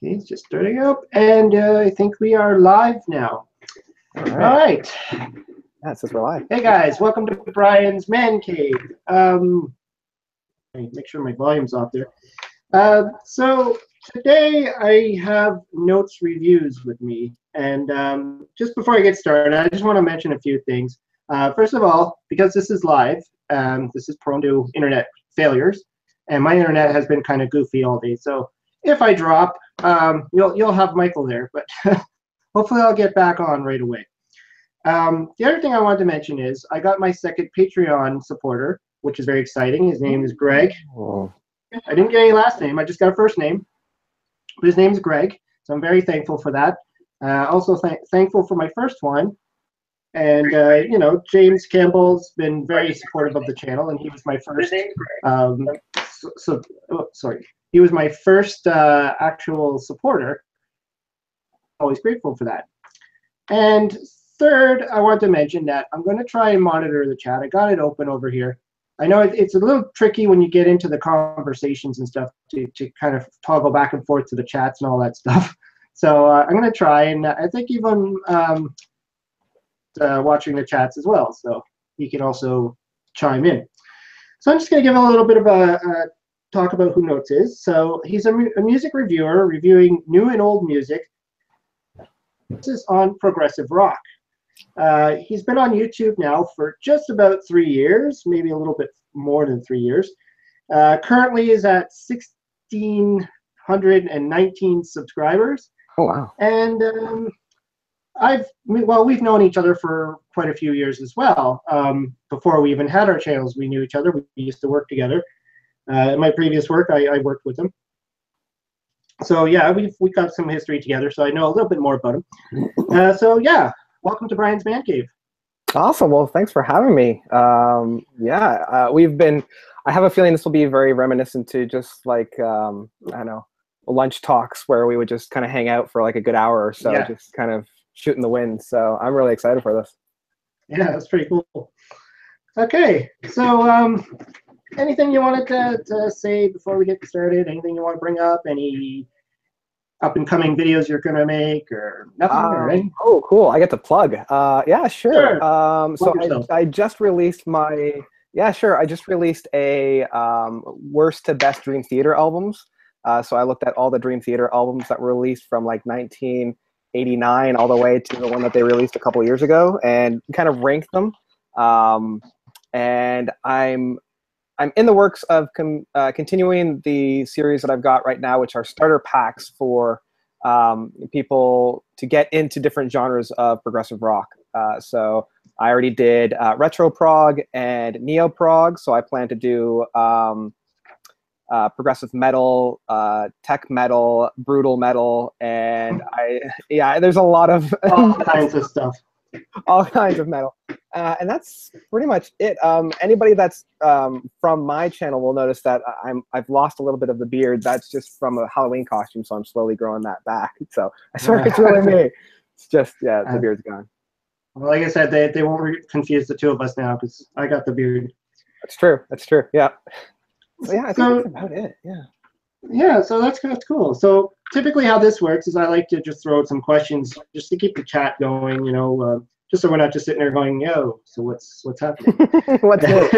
Okay, it's just starting up, and I think we are live now. All right. Yeah, it says we're live. Hey guys, welcome to Brian's Man Cave. Make sure my volume's off there. So today I have notes reviews with me, and just before I get started, I just want to mention a few things. First of all, because this is live, this is prone to internet failures, and my internet has been kind of goofy all day. So if I drop, you'll have Michael there, but hopefully I'll get back on right away. The other thing I wanted to mention is I got my second Patreon supporter, which is very exciting. His name is Greg. Oh. I didn't get any last name. I just got a first name. But his name is Greg, so I'm very thankful for that. Also thankful for my first one. And, you know, James Campbell's been very supportive of the channel, and he was my first, he was my first actual supporter. Always grateful for that. And third, I want to mention that I'm going to try and monitor the chat. I got it open over here. I know it's a little tricky when you get into the conversations and stuff to kind of toggle back and forth to the chats and all that stuff. So I'm going to try, and I think even watching the chats as well, so you can also chime in. So I'm just going to give a little bit of a talk about who Notes is. So he's a music reviewer reviewing new and old music. This is on progressive rock. He's been on YouTube now for just about 3 years, maybe a little bit more than 3 years. Currently is at 1,619 subscribers. Oh, wow. And we've known each other for quite a few years as well. Before we even had our channels, we knew each other. We used to work together. In my previous work, I worked with him. So yeah, we've got some history together, so I know a little bit more about him. So yeah, welcome to Brian's Man Cave. Awesome. Well, thanks for having me. I have a feeling this will be very reminiscent to just like, I don't know, lunch talks where we would just kind of hang out for like a good hour or so, just kind of shooting the wind. So I'm really excited for this. Yeah, that's pretty cool. Okay, so anything you wanted to say before we get started? Anything you want to bring up? Any up-and-coming videos you're going to make or nothing? Or anything? Oh, cool. I get to plug. Yeah, sure. So I just released my, I just released a worst to best Dream Theater albums. So I looked at all the Dream Theater albums that were released from like 1989 all the way to the one that they released a couple years ago and kind of ranked them. And I'm in the works of continuing the series that I've got right now, which are starter packs for people to get into different genres of progressive rock. So I already did retro prog and neo prog. So I plan to do progressive metal, tech metal, brutal metal, and there's a lot of all kinds of stuff. All kinds of metal. And that's pretty much it. Anybody that's from my channel will notice that I've lost a little bit of the beard. That's just from a Halloween costume, so I'm slowly growing that back. So I swear it's really me. It's just, the beard's gone. Well, like I said, they won't confuse the two of us now because I got the beard. That's true. That's true. Yeah. So yeah, I think that's about it. Yeah. Yeah, so that's cool. So typically how this works is I like to just throw out some questions just to keep the chat going, you know, just so we're not just sitting there going, yo, so what's happening? What's new?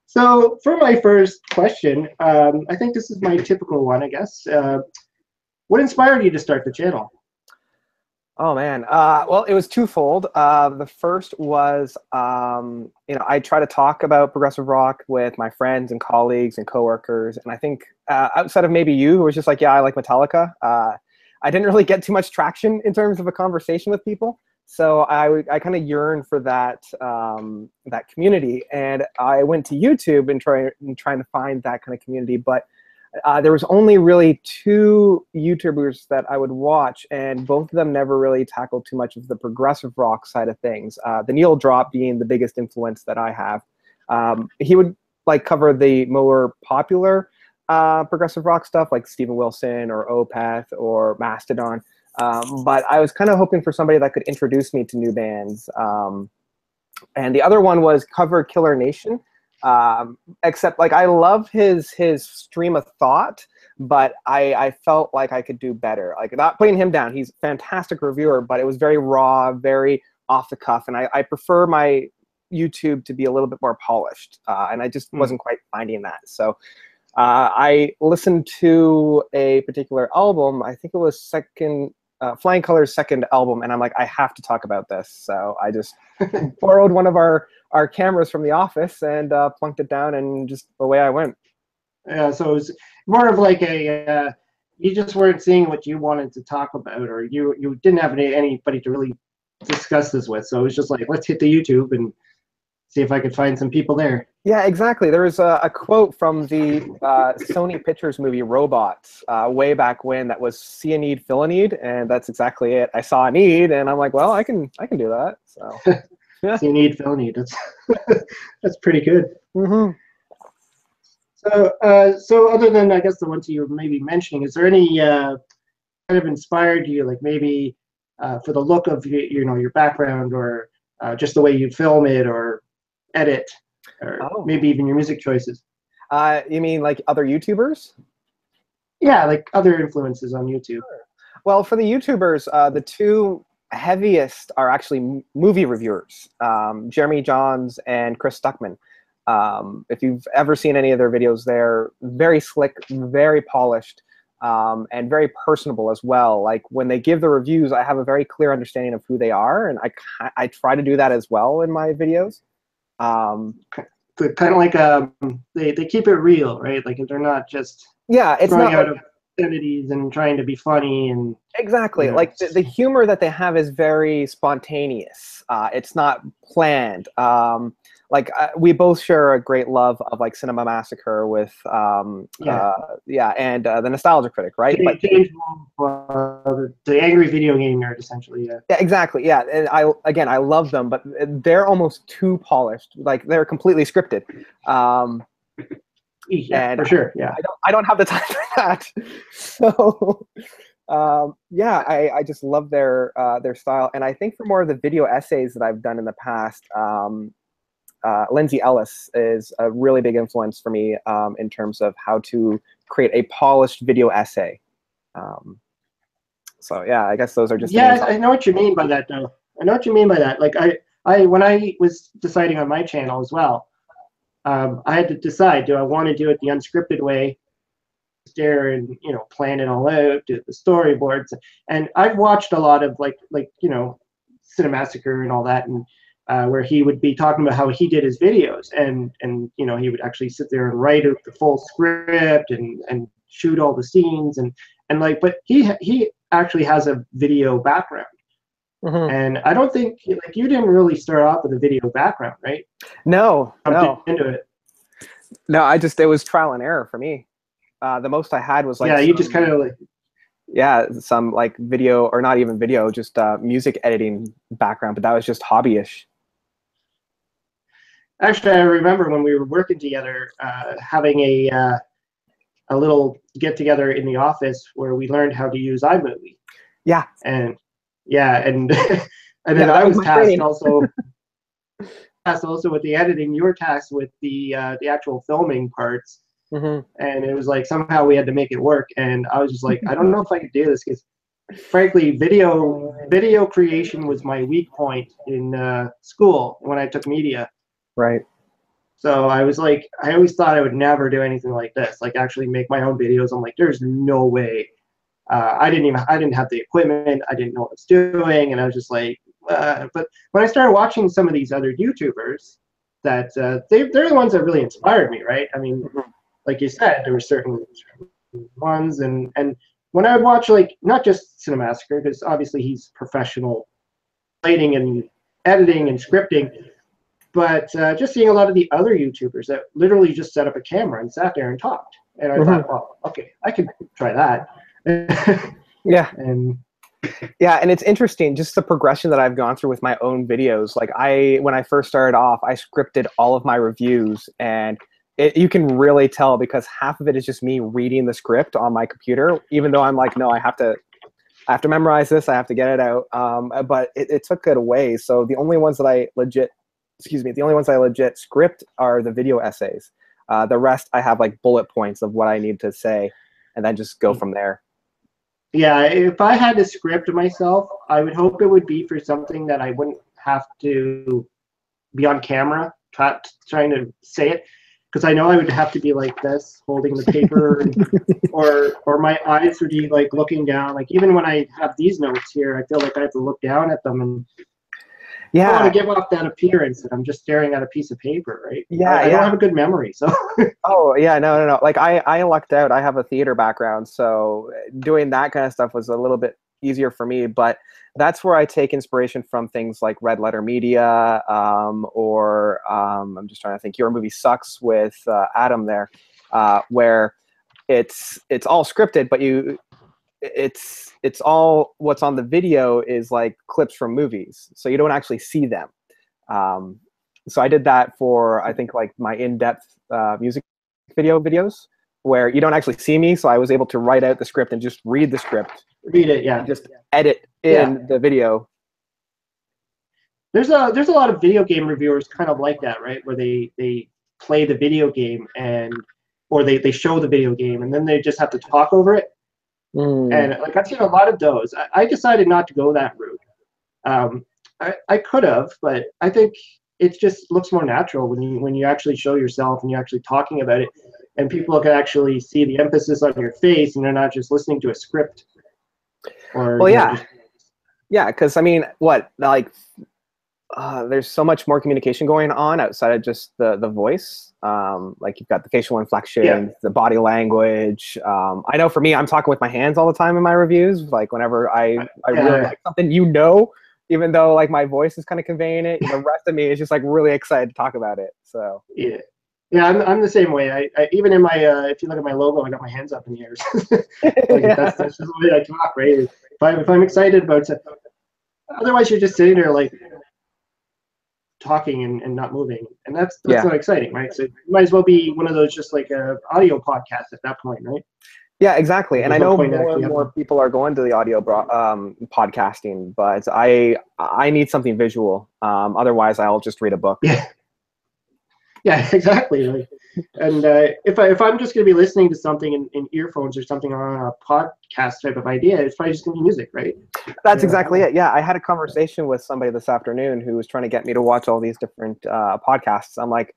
So for my first question, I think this is my typical one, I guess. What inspired you to start the channel? Oh, man. Well, it was twofold. The first was, you know, I try to talk about progressive rock with my friends and colleagues and coworkers. And I think outside of maybe you, who was just like, yeah, I like Metallica, I didn't really get too much traction in terms of a conversation with people. So I kind of yearned for that that community. And I went to YouTube and trying to find that kind of community. But there was only really 2 YouTubers that I would watch, and both of them never really tackled too much of the progressive rock side of things. The Neil Drop being the biggest influence that I have. He would like cover the more popular progressive rock stuff like Steven Wilson or Opeth or Mastodon. But I was kind of hoping for somebody that could introduce me to new bands. And the other one was Cover Killer Nation. Except like I love his stream of thought, but I felt like I could do better. Like, not putting him down, he's a fantastic reviewer, but it was very raw, very off the cuff, and I prefer my YouTube to be a little bit more polished, and I just wasn't quite finding that. So I listened to a particular album. I think it was Flying Color's second album, and I'm like, I have to talk about this. So I just borrowed one of our cameras from the office and plunked it down, and just away I went. Yeah, so it was more of like a you just weren't seeing what you wanted to talk about, or you didn't have anybody to really discuss this with. So it was just like, let's hit the YouTube and see if I could find some people there. Yeah, exactly. There was a quote from the Sony Pictures movie Robots way back when that was "See a need, fill a need," and that's exactly it. I saw a need, and I'm like, well, I can do that. So yeah. See a need, fill a need. That's that's pretty good. Mm-hmm. So other than, I guess, the ones you were maybe mentioning, is there any kind of inspired you, like maybe for the look of your background, or just the way you film it or edit, or maybe even your music choices? You mean like other YouTubers? Yeah, like other influences on YouTube. Sure. Well, for the YouTubers, the two heaviest are actually movie reviewers, Jeremy Johns and Chris Stuckman. If you've ever seen any of their videos, they're very slick, very polished, and very personable as well. Like, when they give the reviews, I have a very clear understanding of who they are, and I try to do that as well in my videos. But kind of like they keep it real, right? Like, they're not just it's throwing not out obscenities and trying to be funny, and exactly, like the humor that they have is very spontaneous. It's not planned. We both share a great love of like Cinema Massacre with and the Nostalgia Critic, right? The angry video game nerd, essentially. Yeah, exactly. Yeah, and I love them, but they're almost too polished. Like, they're completely scripted. Yeah, for sure. Yeah, I don't have the time for that. So I just love their style, and I think for more of the video essays that I've done in the past, Lindsay Ellis is a really big influence for me in terms of how to create a polished video essay. So yeah, I guess those are just I know what you mean by that, though. I know what you mean by that. Like, I when I was deciding on my channel as well, I had to decide, do I want to do it the unscripted way, there and plan it all out, do the storyboards, and I've watched a lot of like Cinemassacre and all that, and where he would be talking about how he did his videos, and he would actually sit there and write out the full script and shoot all the scenes, and but he actually has a video background. Mm-hmm. And I don't think you didn't really start off with a video background, right? No. Into it. No, it was trial and error for me. The most I had was like you just kind of some like video, or not even video, just music editing background, but that was just hobbyish. Actually, I remember when we were working together, having a little get together in the office where we learned how to use iMovie. Yeah. And and then I was tasked also with the editing. You were tasked with the actual filming parts. Mm-hmm. And it was like somehow we had to make it work. And I was just like, I don't know if I could do this, because frankly, video creation was my weak point in school when I took media. Right. So I was like, I always thought I would never do anything like this, like actually make my own videos. I'm like, there's no way. I didn't have the equipment. I didn't know what I was doing. And I was just like, but when I started watching some of these other YouTubers, that they're the ones that really inspired me, right? I mean, like you said, there were certain ones, and when I would watch, like, not just Cinemassacre, because obviously he's professional lighting and editing and scripting, but just seeing a lot of the other YouTubers that literally just set up a camera and sat there and talked. And I thought, well, okay, I could try that. Yeah. And it's interesting, just the progression that I've gone through with my own videos. Like, when I first started off, I scripted all of my reviews, and you can really tell, because half of it is just me reading the script on my computer, even though I'm like, no, I have to memorize this, I have to get it out. But it took it away. So the only ones that I legit excuse me, the only ones I legit script are the video essays. The rest I have like bullet points of what I need to say, and then just go from there. Yeah, if I had to script myself, I would hope it would be for something that I wouldn't have to be on camera trying to say it, because I know I would have to be like this, holding the paper, or my eyes would be like looking down. Like even when I have these notes here, I feel like I have to look down at them, and I don't want to give off that appearance that I'm just staring at a piece of paper, right? Yeah, I don't have a good memory, so. Oh yeah, no. Like I lucked out. I have a theater background, so doing that kind of stuff was a little bit easier for me. But that's where I take inspiration from things like Red Letter Media, or I'm just trying to think. Your Movie Sucks with Adam there, where it's all scripted, but it's all what's on the video is like clips from movies, so you don't actually see them. So I did that for, I think, like my in-depth music videos where you don't actually see me, so I was able to write out the script and just read the script. Read it, yeah. And just edit in the video. There's a lot of video game reviewers kind of like that, right? Where they play the video game or they show the video game and then they just have to talk over it. And like I've seen a lot of those. I decided not to go that route. I could have, but I think it just looks more natural when you actually show yourself and you're actually talking about it, and people can actually see the emphasis on your face, and they're not just listening to a script. Well, yeah, because I mean, there's so much more communication going on outside of just the voice. Like you've got the facial inflection, the body language. I know for me, I'm talking with my hands all the time in my reviews. Like whenever I really like something, even though like my voice is kind of conveying it, the rest of me is just like really excited to talk about it. So yeah, I'm the same way. I even in my if you look at my logo, I got my hands up in the air. That's just the way I talk, right? If I'm excited about it, otherwise you're just sitting there like talking and not moving, and that's not exciting, right? So it might as well be one of those just like a audio podcast at that point, right? Yeah, exactly. And I know more and more people are going to the audio podcasting, but I need something visual. Otherwise, I'll just read a book. Yeah, exactly. Like, and if I'm just going to be listening to something in earphones or something on a podcast type of idea, it's probably just going to be music, right? That's exactly it. Yeah, I had a conversation with somebody this afternoon who was trying to get me to watch all these different podcasts. I'm like,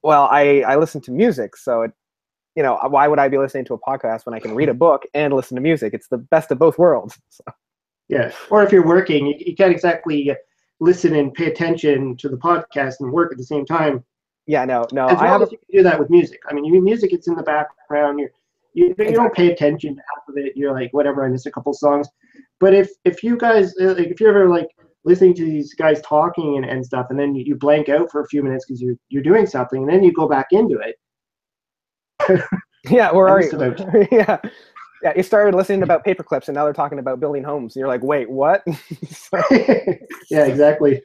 well, I listen to music, so why would I be listening to a podcast when I can read a book and listen to music? It's the best of both worlds. So. Yeah, or if you're working, you can't exactly listen and pay attention to the podcast and work at the same time. Yeah, no. As well as you can do that with music. I mean, music, it's in the background. You don't pay attention to half of it. You're like, whatever, I missed a couple songs. But if you guys, if you're ever like listening to these guys talking and stuff, and then you blank out for a few minutes because you're doing something, and then you go back into it. Yeah, where are you? Yeah, you started listening about paper clips, and now they're talking about building homes, and you're like, wait, what? Yeah, exactly.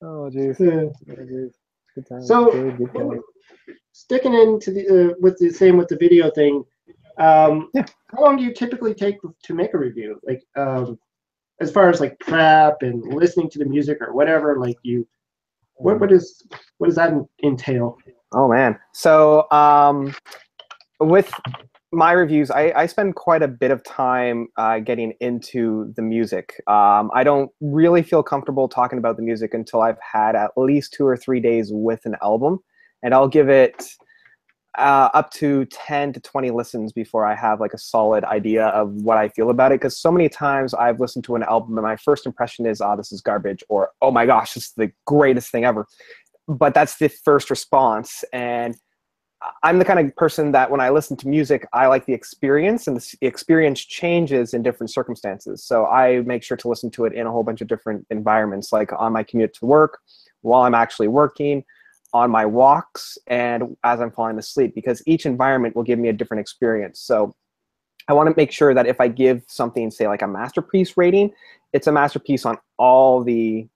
Oh, jeez. Good time. So, sticking into with the video thing, how long do you typically take to make a review? Like, as far as like prep and listening to the music or whatever, like what does that entail? Oh man, so with my reviews, I spend quite a bit of time getting into the music. I don't really feel comfortable talking about the music until I've had at least 2 or 3 days with an album, and I'll give it up to 10 to 20 listens before I have like a solid idea of what I feel about it. Because so many times I've listened to an album and my first impression is, oh, this is garbage, or oh my gosh, this is the greatest thing ever. But that's the first response, and I'm the kind of person that when I listen to music, I like the experience, and the experience changes in different circumstances. So I make sure to listen to it in a whole bunch of different environments, like on my commute to work, while I'm actually working, on my walks, and as I'm falling asleep, because each environment will give me a different experience. So I want to make sure that if I give something, say like a masterpiece rating, it's a masterpiece on all the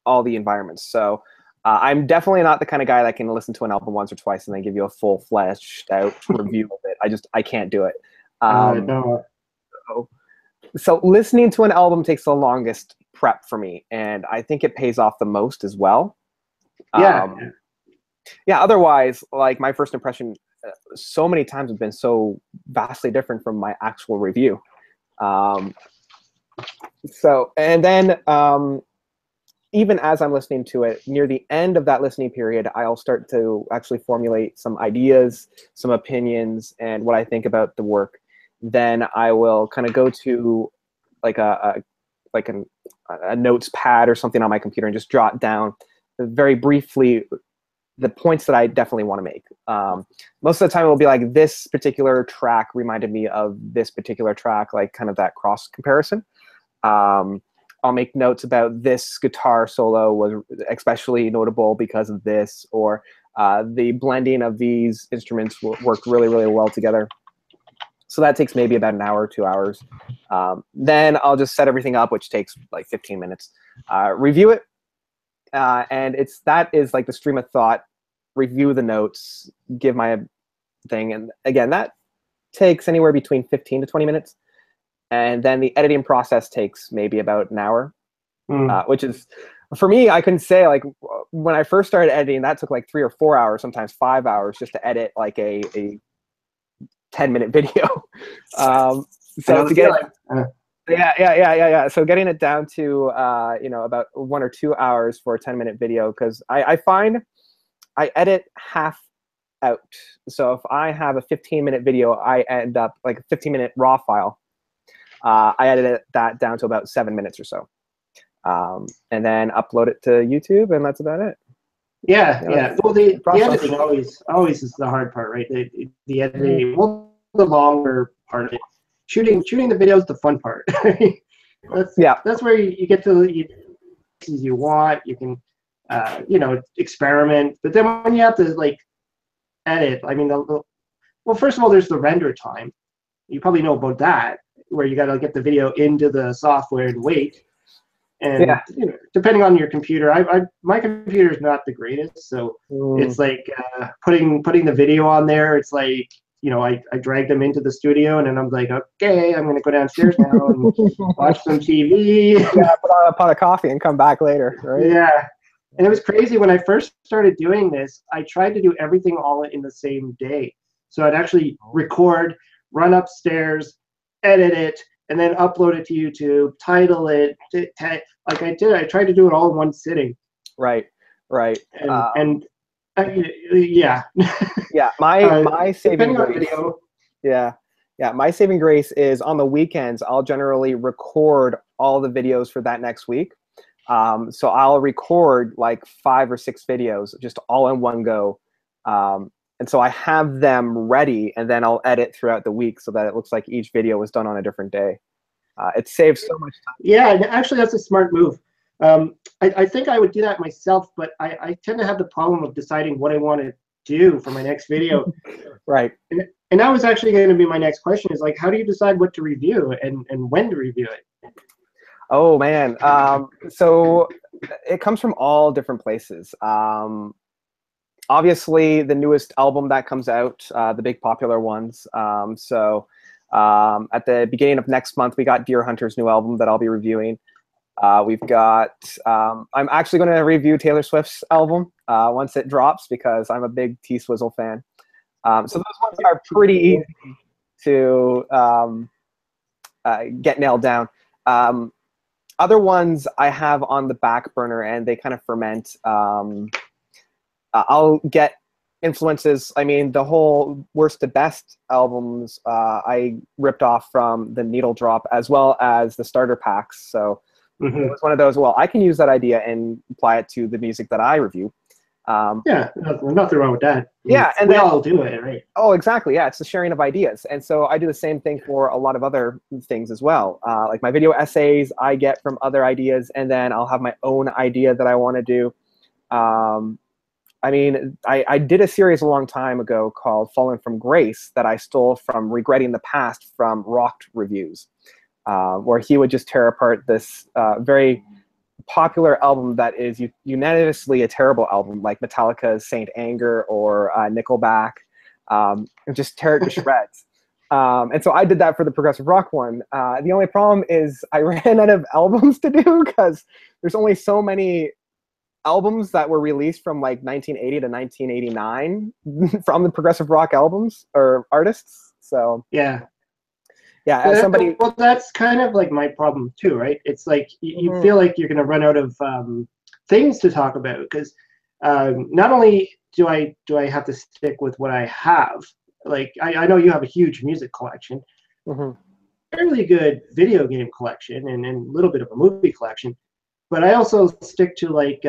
environments. So I'm definitely not the kind of guy that can listen to an album once or twice and then give you a full-fleshed out review of it. I can't do it. No. So listening to an album takes the longest prep for me, and I think it pays off the most as well. Yeah. Yeah. Otherwise, like my first impression, so many times have been so vastly different from my actual review. So, and then even as I'm listening to it, near the end of that listening period, I'll start to actually formulate some ideas, some opinions, and what I think about the work. Then I will kind of go to like a notes pad or something on my computer and just jot down very briefly the points that I definitely want to make. Most of the time it will be like, this particular track reminded me of this particular track, like kind of that cross comparison. I'll make notes about this guitar solo was especially notable because of this, or the blending of these instruments worked really, really well together. So that takes maybe about an hour or 2 hours. Then I'll just set everything up, which takes like 15 minutes. Review it, and that is like the stream of thought. Review the notes, give my thing, and again, that takes anywhere between 15 to 20 minutes. And then the editing process takes maybe about an hour, which is, for me, I couldn't say, like, when I first started editing, that took like 3 or 4 hours, sometimes 5 hours, just to edit like a 10-minute video. So to get yeah. So getting it down to about 1 or 2 hours for a 10-minute video, because I find I edit half out. So if I have a 15-minute video, I end up like a 15-minute raw file. I edited that down to about 7 minutes or so, and then upload it to YouTube, and that's about it. Yeah. Well, the editing always is the hard part, right? The editing, well, the longer part of it. Shooting the video is the fun part. That's where you get to the things you want. You can, experiment. But then when you have to like edit, I mean, well, first of all, there's the render time. You probably know about that, where you got to get the video into the software and wait. And depending on your computer, my computer is not the greatest, so it's like putting the video on there. It's like, I drag them into the studio, and then I'm like, okay, I'm gonna go downstairs now and watch some TV. Yeah, put on a pot of coffee and come back later, right? Yeah, and it was crazy when I first started doing this. I tried to do everything all in the same day, so I'd actually record, run upstairs, edit it, and then upload it to YouTube, title it, like I did. I tried to do it all in one sitting. Right. Yeah. Yeah, my saving grace. My saving grace is on the weekends. I'll generally record all the videos for that next week. So I'll record like 5 or 6 videos just all in one go. And so I have them ready, and then I'll edit throughout the week so that it looks like each video was done on a different day. It saves so much time. Yeah, actually, that's a smart move. I think I would do that myself, but I tend to have the problem of deciding what I want to do for my next video. Right. And that was actually going to be my next question, is like, how do you decide what to review and when to review it? Oh, man. So it comes from all different places. Obviously, the newest album that comes out, the big popular ones. So at the beginning of next month, we got Deer Hunter's new album that I'll be reviewing. We've got, I'm actually going to review Taylor Swift's album once it drops, because I'm a big T-Swizzle fan. So those ones are pretty easy to get nailed down. Other ones I have on the back burner, and they kind of ferment. I'll get influences. I mean, the whole worst to best albums I ripped off from the Needle Drop, as well as the starter packs. So it was one of those, well, I can use that idea and apply it to the music that I review. Yeah, nothing wrong with that. Yeah, and we all do it, right? Oh, exactly. Yeah, it's the sharing of ideas. And so I do the same thing for a lot of other things as well. Like my video essays, I get from other ideas, and then I'll have my own idea that I want to do. I mean, I did a series a long time ago called Fallen from Grace that I stole from Regretting the Past from Rocked Reviews, where he would just tear apart this very popular album that is unanimously a terrible album, like Metallica's Saint Anger or Nickelback, and just tear it to shreds. And so I did that for the progressive rock one. The only problem is I ran out of albums to do, because there's only so many albums that were released from like 1980 to 1989 from the progressive rock albums or artists. So Yeah. yeah, as somebody, Well, that's kind of like my problem too, right? It's like you Mhm. feel like you're going to run out of things to talk about because not only do I have to stick with what I have, like I know you have a huge music collection, Mhm. fairly good video game collection, and a little bit of a movie collection, but I also stick to like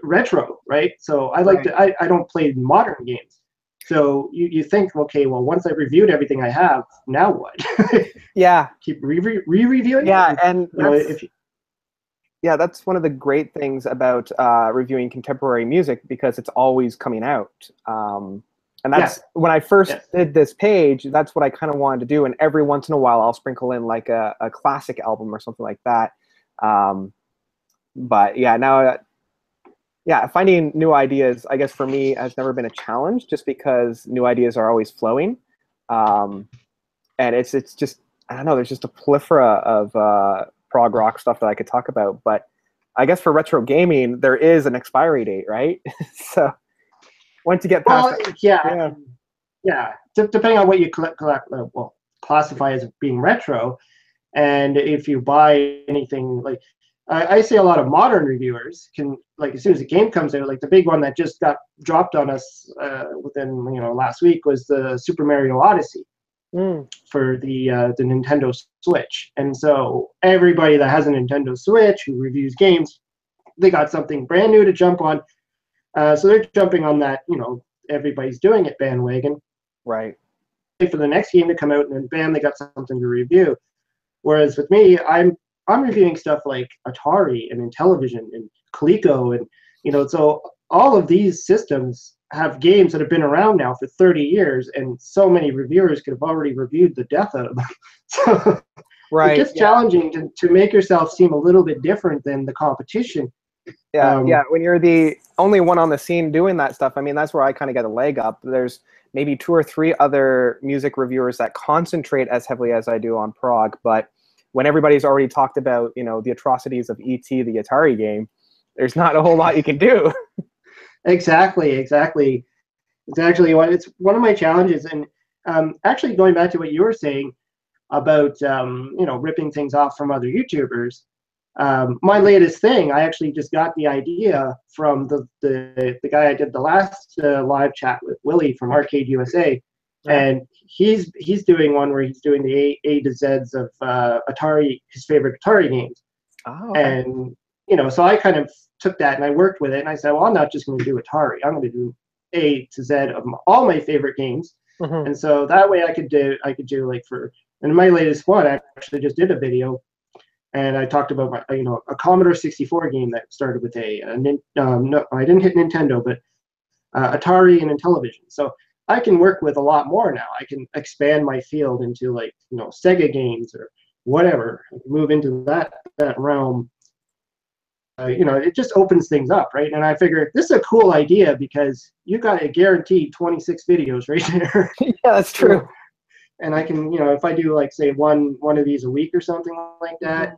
retro, right? So I like Right. to I don't play modern games. So you think, okay, well, once I've reviewed everything I have, now what? Yeah, Keep re-reviewing it? yeah, And, and you know, if you, that's one of the great things about reviewing contemporary music because it's always coming out. And yeah, that's when I first yes. did this page, that's what I kind of wanted to do. And every once in a while, I'll sprinkle in like a classic album or something like that. But yeah, now, yeah, finding new ideas, I guess for me, has never been a challenge just because new ideas are always flowing. Um, and it's just, I don't know, there's just a plethora of prog rock stuff that I could talk about. But I guess for retro gaming, there is an expiry date, right? So once you get past Well, that, yeah, I yeah. mean, yeah. Depending on what you well, classify as being retro, and if you buy anything like I see a lot of modern reviewers can like as soon as the game comes out, like the big one that just got dropped on us within last week was the Super Mario Odyssey Mm, for the Nintendo Switch, and so everybody that has a Nintendo Switch who reviews games, they got something brand new to jump on. So they're jumping on that, everybody's doing it bandwagon. right. Wait for the next game to come out, and then bam, they got something to review. Whereas with me, I'm reviewing stuff like Atari and Intellivision and Coleco, and so all of these systems have games that have been around now for 30 years, and so many reviewers could have already reviewed the death out of them. So it Right. gets Yeah. challenging to make yourself seem a little bit different than the competition. Yeah. Um, Yeah. When you're the only one on the scene doing that stuff, I mean, that's where I kind of get a leg up. There's maybe two or three other music reviewers that concentrate as heavily as I do on prog, but when everybody's already talked about, the atrocities of E.T., the Atari game, there's not a whole lot you can do. exactly. It's actually it's one of my challenges, and actually going back to what you were saying about ripping things off from other YouTubers. My latest thing, I actually just got the idea from the guy I did the last live chat with, Willie from Arcade USA, Yeah. and he's doing one where he's doing the A to Z's of Atari, his favorite Atari games, Oh, okay. and so I kind of took that and I worked with it, and I said, well, I'm not just going to do Atari, I'm going to do A to Z of all my favorite games, Hmm. and so that way I could do like for, and my latest one, I actually just did a video, and I talked about my a Commodore 64 game that started with no, I didn't hit Nintendo, but Atari and Intellivision. So I can work with a lot more now. I can expand my field into like Sega games or whatever. Move into that realm. It just opens things up, right? And I figure this is a cool idea because you got a guaranteed 26 videos right there. Yeah, that's true. And I can, if I do like say one of these a week or something like that, Mhm.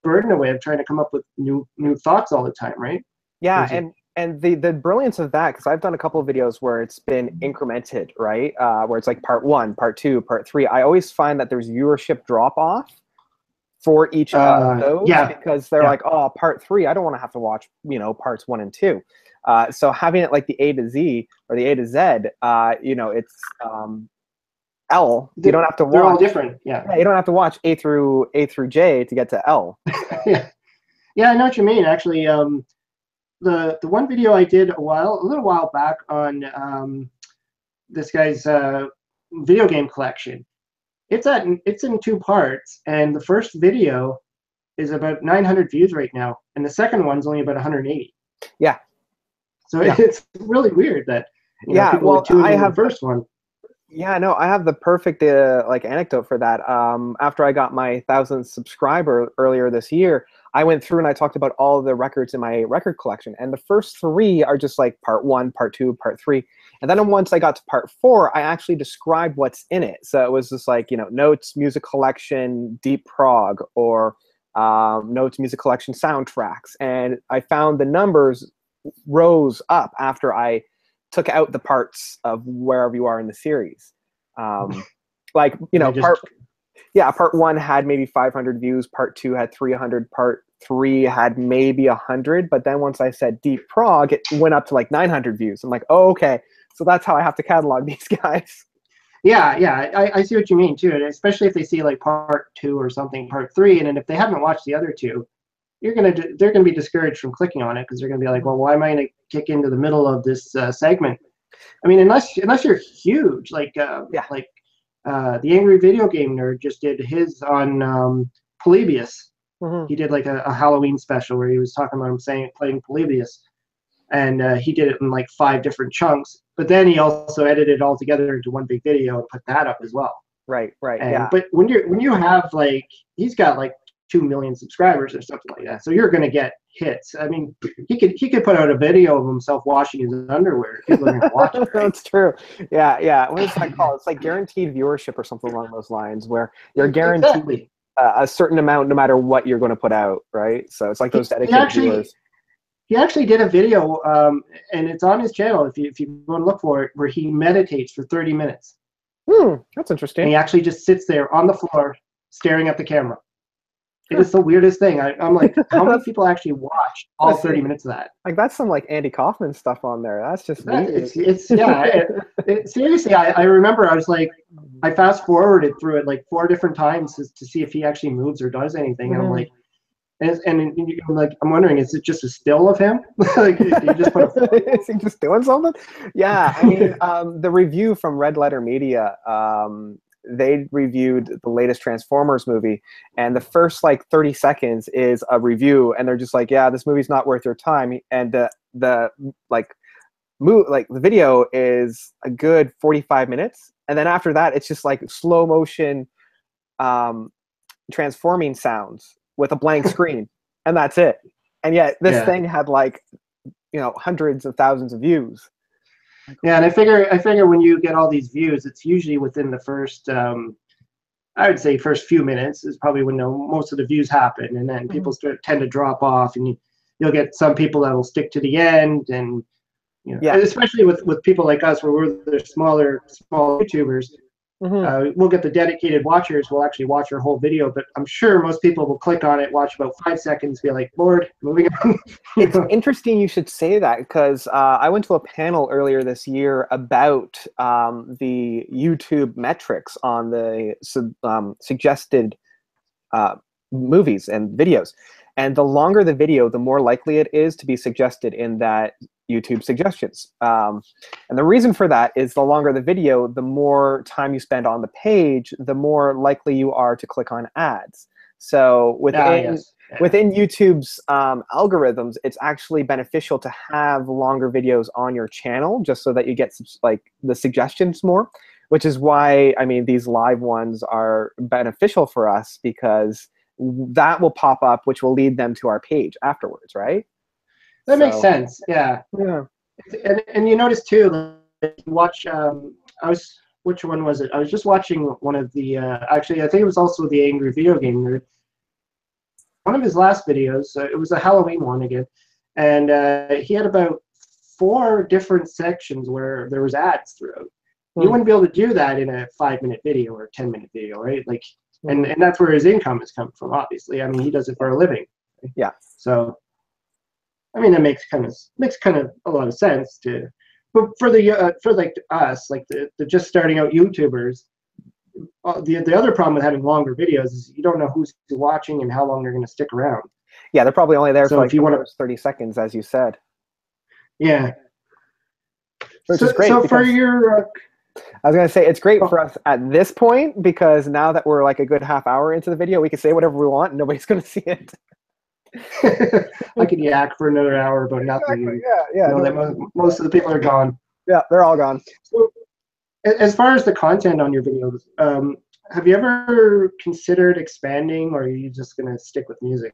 burden away of trying to come up with new thoughts all the time, right? Yeah, Versus, and the brilliance of that, because I've done a couple of videos where it's been incremented, right? Where it's like part one, part two, part three. I always find that there's viewership drop off for each of those yeah, because they're yeah, like, oh, part three, I don't want to have to watch, parts one and two. So having it like the A to Z or the A to Z, it's L. You don't have to they're all watch. different. Yeah, Yeah, you don't have to watch A through J to get to L. yeah, yeah. I know what you mean. Actually, the one video I did a little while back on this guy's video game collection. It's in two parts, and the first video is about 900 views right now, and the second one's only about 180. Yeah, So yeah, it's really weird that yeah. people would Well, tune into the first one. yeah, no, I have the perfect like anecdote for that. After I got my 1,000th subscriber earlier this year, I went through and I talked about all the records in my record collection, and the first three are just like part one, part two, part three, and then once I got to part four, I actually described what's in it. So it was just like notes, music collection, deep prog, or notes, music collection, soundtracks. And I found the numbers rose up after I took out the parts of wherever you are in the series. Like, you know, part 1 had maybe 500 views, part 2 had 300, part 3 had maybe 100, but then once I said Deep Prog, it went up to like 900 views. I'm like, oh, okay, so that's how I have to catalog these guys. Yeah, I see what you mean too, and especially if they see like part 2 or something, part 3, and then if they haven't watched the other two, they're gonna be discouraged from clicking on it because they're gonna be like, well, why am I gonna kick into the middle of this segment? I mean, unless you're huge, like the Angry Video Game Nerd just did his on Polybius. He did like a Halloween special where he was talking about him playing Polybius, and he did it in like 5 different chunks. But then he also edited it all together into one big video and put that up as well. Right. And, Yeah. But when you have like, he's got like 2 million subscribers or something like that, so you're gonna get hits. I mean, he could put out a video of himself washing his underwear. People are gonna watch it. Right? That's true. Yeah. What is that called? It's like guaranteed viewership or something along those lines, where you're guaranteed exactly. A certain amount no matter what you're going to put out, right? So it's like those dedicated viewers. He actually did a video, and it's on his channel if you go and look for it, where he meditates for 30 minutes. That's interesting. And he actually just sits there on the floor staring at the camera. It is the weirdest thing. I'm like, how many people actually watch all 30 minutes of that? Like, that's some like Andy Kaufman stuff on there. That's just weird. Seriously, I remember I was like, I fast forwarded through it like 4 different times to see if he actually moves or does anything. And I'm like, I'm wondering, is it just a still of him? Like, do you just put is he just doing something? Yeah, I mean, the review from Red Letter Media, they reviewed the latest Transformers movie, and the first like 30 seconds is a review, and they're just like, yeah, this movie's not worth your time. And the video is a good 45 minutes, and then after that it's just like slow motion transforming sounds with a blank screen, and that's it. And yet this thing had like, you know, hundreds of thousands of views. Yeah, and I figure when you get all these views, it's usually within the first, I would say, first few minutes is probably when most of the views happen, and then people tend to drop off, and you'll get some people that will stick to the end, and you know, especially with people like us, where we're the small YouTubers. We'll get the dedicated watchers will actually watch our whole video, but I'm sure most people will click on it, watch about 5 seconds, be like, bored, moving on. It's interesting you should say that, because I went to a panel earlier this year about the YouTube metrics on the suggested movies and videos. And the longer the video, the more likely it is to be suggested in that YouTube suggestions. And the reason for that is the longer the video, the more time you spend on the page, the more likely you are to click on ads. So within YouTube's algorithms, it's actually beneficial to have longer videos on your channel, just so that you get like the suggestions more, which is why, I mean, these live ones are beneficial for us, because that will pop up, which will lead them to our page afterwards, right? That makes sense. Yeah. And you notice too, like, you watch. Which one was it? I was just watching one of the. Actually, I think it was also the Angry Video Game Nerd. One of his last videos. It was a Halloween one again, and he had about 4 different sections where there was ads throughout. You wouldn't be able to do that in a 5-minute video or a 10-minute video, right? Like. And that's where his income is coming from, obviously. I mean, he does it for a living. Yeah. So, I mean, that makes kind of a lot of sense to. But for like us, like the just starting out YouTubers, the other problem with having longer videos is you don't know who's watching and how long they're going to stick around. Yeah, they're probably only there for like if you want 30 seconds, as you said. Yeah. Which is great. So for your. I was going to say, it's great for us at this point, because now that we're like a good half hour into the video, we can say whatever we want and nobody's going to see it. I could yak for another hour about nothing. Exactly. Yeah. You know, most of the people are gone. Yeah, they're all gone. So, as far as the content on your videos, have you ever considered expanding, or are you just going to stick with music?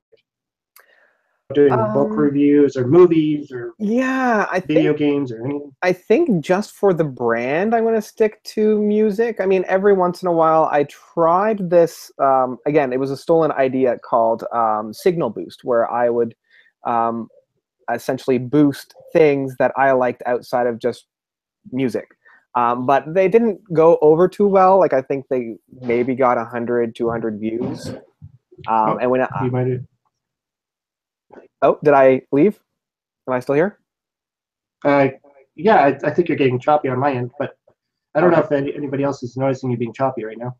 doing book reviews or movies or Yeah, video games or anything? I think just for the brand, I'm going to stick to music. I mean, every once in a while, I tried this. Again, it was a stolen idea called Signal Boost, where I would um, essentially boost things that I liked outside of just music. But they didn't go over too well. Like, I think they maybe got 100, 200 views. And when You might have. oh, did I leave? Am I still here? Yeah, I think you're getting choppy on my end, but I don't know Okay. if anybody else is noticing you being choppy right now.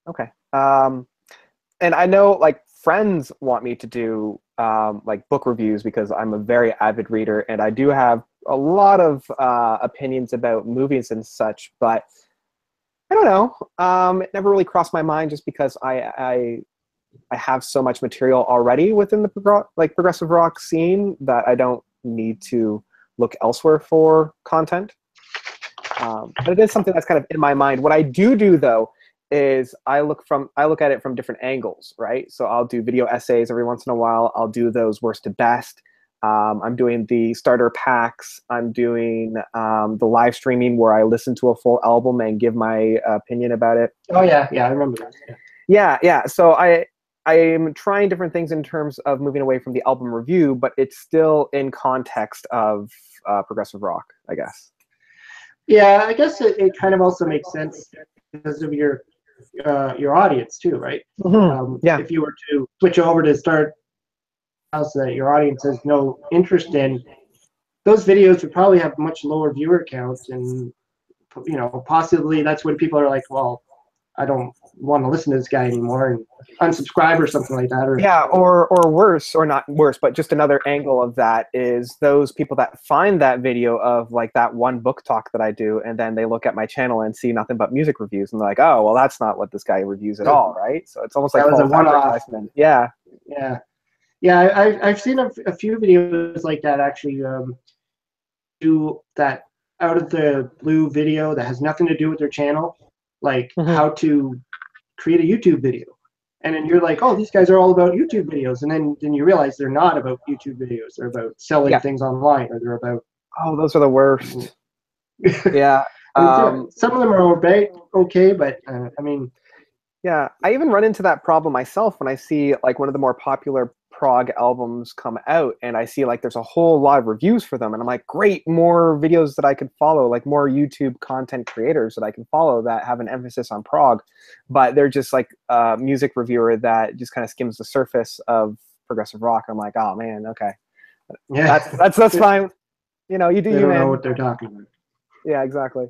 Okay. And I know like friends want me to do like book reviews because I'm a very avid reader and I do have a lot of opinions about movies and such, but I don't know. It never really crossed my mind just because I have so much material already within the progressive rock scene that I don't need to look elsewhere for content. But it is something that's kind of in my mind. What I do though is I look at it from different angles, right? So I'll do video essays every once in a while. I'll do those worst to best. I'm doing the starter packs. I'm doing the live streaming where I listen to a full album and give my opinion about it. Oh yeah, I remember those. Yeah. So I am trying different things in terms of moving away from the album review, but it's still in context of progressive rock, I guess. Yeah, I guess it kind of also makes sense because of your audience too, right? Yeah. If you were to switch over to start else that your audience has no interest in, those videos would probably have much lower viewer counts, and possibly that's when people are like, well, I don't want to listen to this guy anymore and unsubscribe or something like that. Or Yeah, or worse, or not worse, but just another angle of that is those people that find that video of like that one book talk that I do, and then they look at my channel and see nothing but music reviews, and they're like, oh, well, that's not what this guy reviews at all, right? So it's almost like that was a false one-off. advertisement. Yeah. I've seen a few videos like that actually do that out of the blue video that has nothing to do with their channel, like how to create a YouTube video. And then you're like, oh, these guys are all about YouTube videos. And then you realize they're not about YouTube videos. They're about selling things online, or they're about. Oh, those are the worst. Yeah. Some of them are okay, but I mean. Yeah, I even run into that problem myself when I see like one of the more popular prog albums come out and I see like there's a whole lot of reviews for them and I'm like, great, more videos that I could follow, like more YouTube content creators that I can follow that have an emphasis on prog, but they're just like a music reviewer that just kind of skims the surface of progressive rock. I'm like, oh man, okay, yeah, that's fine. You know, you do they you, don't man. know what they're talking about. Yeah, exactly.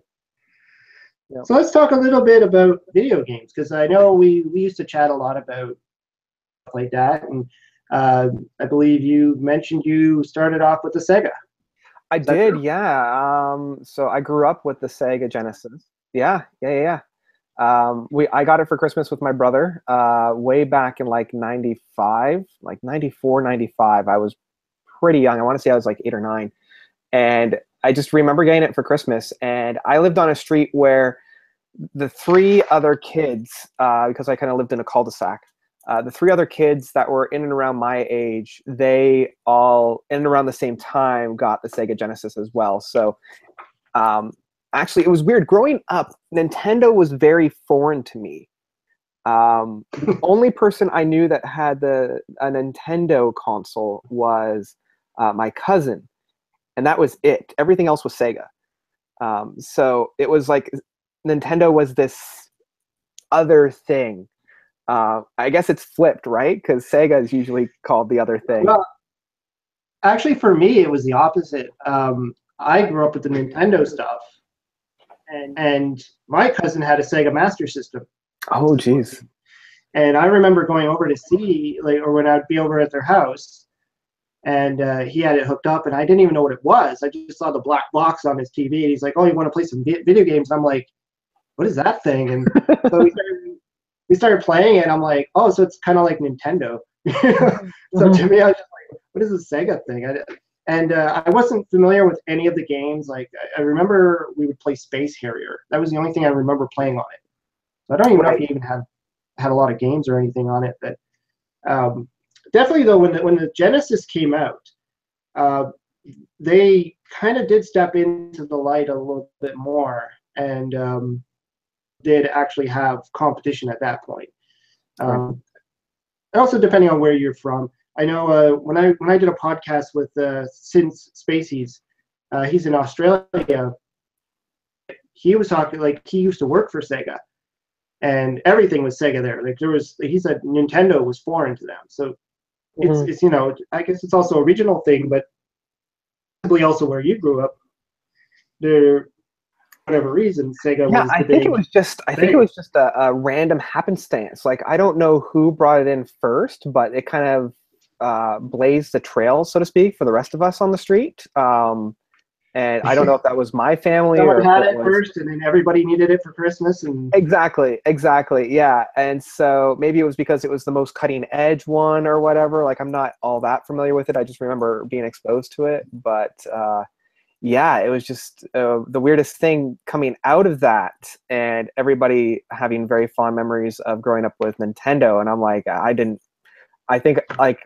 Yeah. So let's talk a little bit about video games, because I know we used to chat a lot about stuff like that, and I believe you mentioned you started off with the Sega. I did, yeah. So I grew up with the Sega Genesis. Yeah. I got it for Christmas with my brother way back in like 95, like 94, 95. I was pretty young. I want to say I was like 8 or 9. And I just remember getting it for Christmas. And I lived on a street where the 3 other kids, because I kind of lived in a cul-de-sac, the 3 other kids that were in and around my age, they all in and around the same time got the Sega Genesis as well. So actually, it was weird. Growing up, Nintendo was very foreign to me. The only person I knew that had a Nintendo console was my cousin, and that was it. Everything else was Sega. So it was like Nintendo was this other thing. I guess it's flipped, right? Because Sega is usually called the other thing. Well, actually, for me, it was the opposite. I grew up with the Nintendo stuff, and my cousin had a Sega Master System. Oh, geez. And I remember going over to see, like, or when I'd be over at their house, and he had it hooked up, and I didn't even know what it was. I just saw the black box on his TV, and he's like, "Oh, you want to play some video games?" And I'm like, "What is that thing?" And so we started playing it. And I'm like, "Oh, so it's kind of like Nintendo." So to me, I was just like, "What is this Sega thing?" I wasn't familiar with any of the games. Like I remember we would play Space Harrier. That was the only thing I remember playing on it. So I don't even know if he even had a lot of games or anything on it. But definitely though, when the Genesis came out, uh, they kind of did step into the light a little bit more, and did actually have competition at that point. Right. Also, depending on where you're from, I know when I did a podcast with Sin Spacies, he's in Australia. He was talking like he used to work for Sega, and everything was Sega there. Like he said Nintendo was foreign to them. So it's you know, I guess it's also a regional thing, but probably also where you grew up, there, whatever reason, Sega Yeah, was I the think big it was just a random happenstance. Like I don't know who brought it in first, but it kind of blazed the trail, so to speak, for the rest of us on the street. And I don't know if that was my family Someone or if had it it was first, and then everybody needed it for Christmas, and exactly, yeah. And so maybe it was because it was the most cutting edge one or whatever. Like I'm not all that familiar with it. I just remember being exposed to it, but yeah, it was just the weirdest thing coming out of that, and everybody having very fond memories of growing up with Nintendo. And I'm like, I think like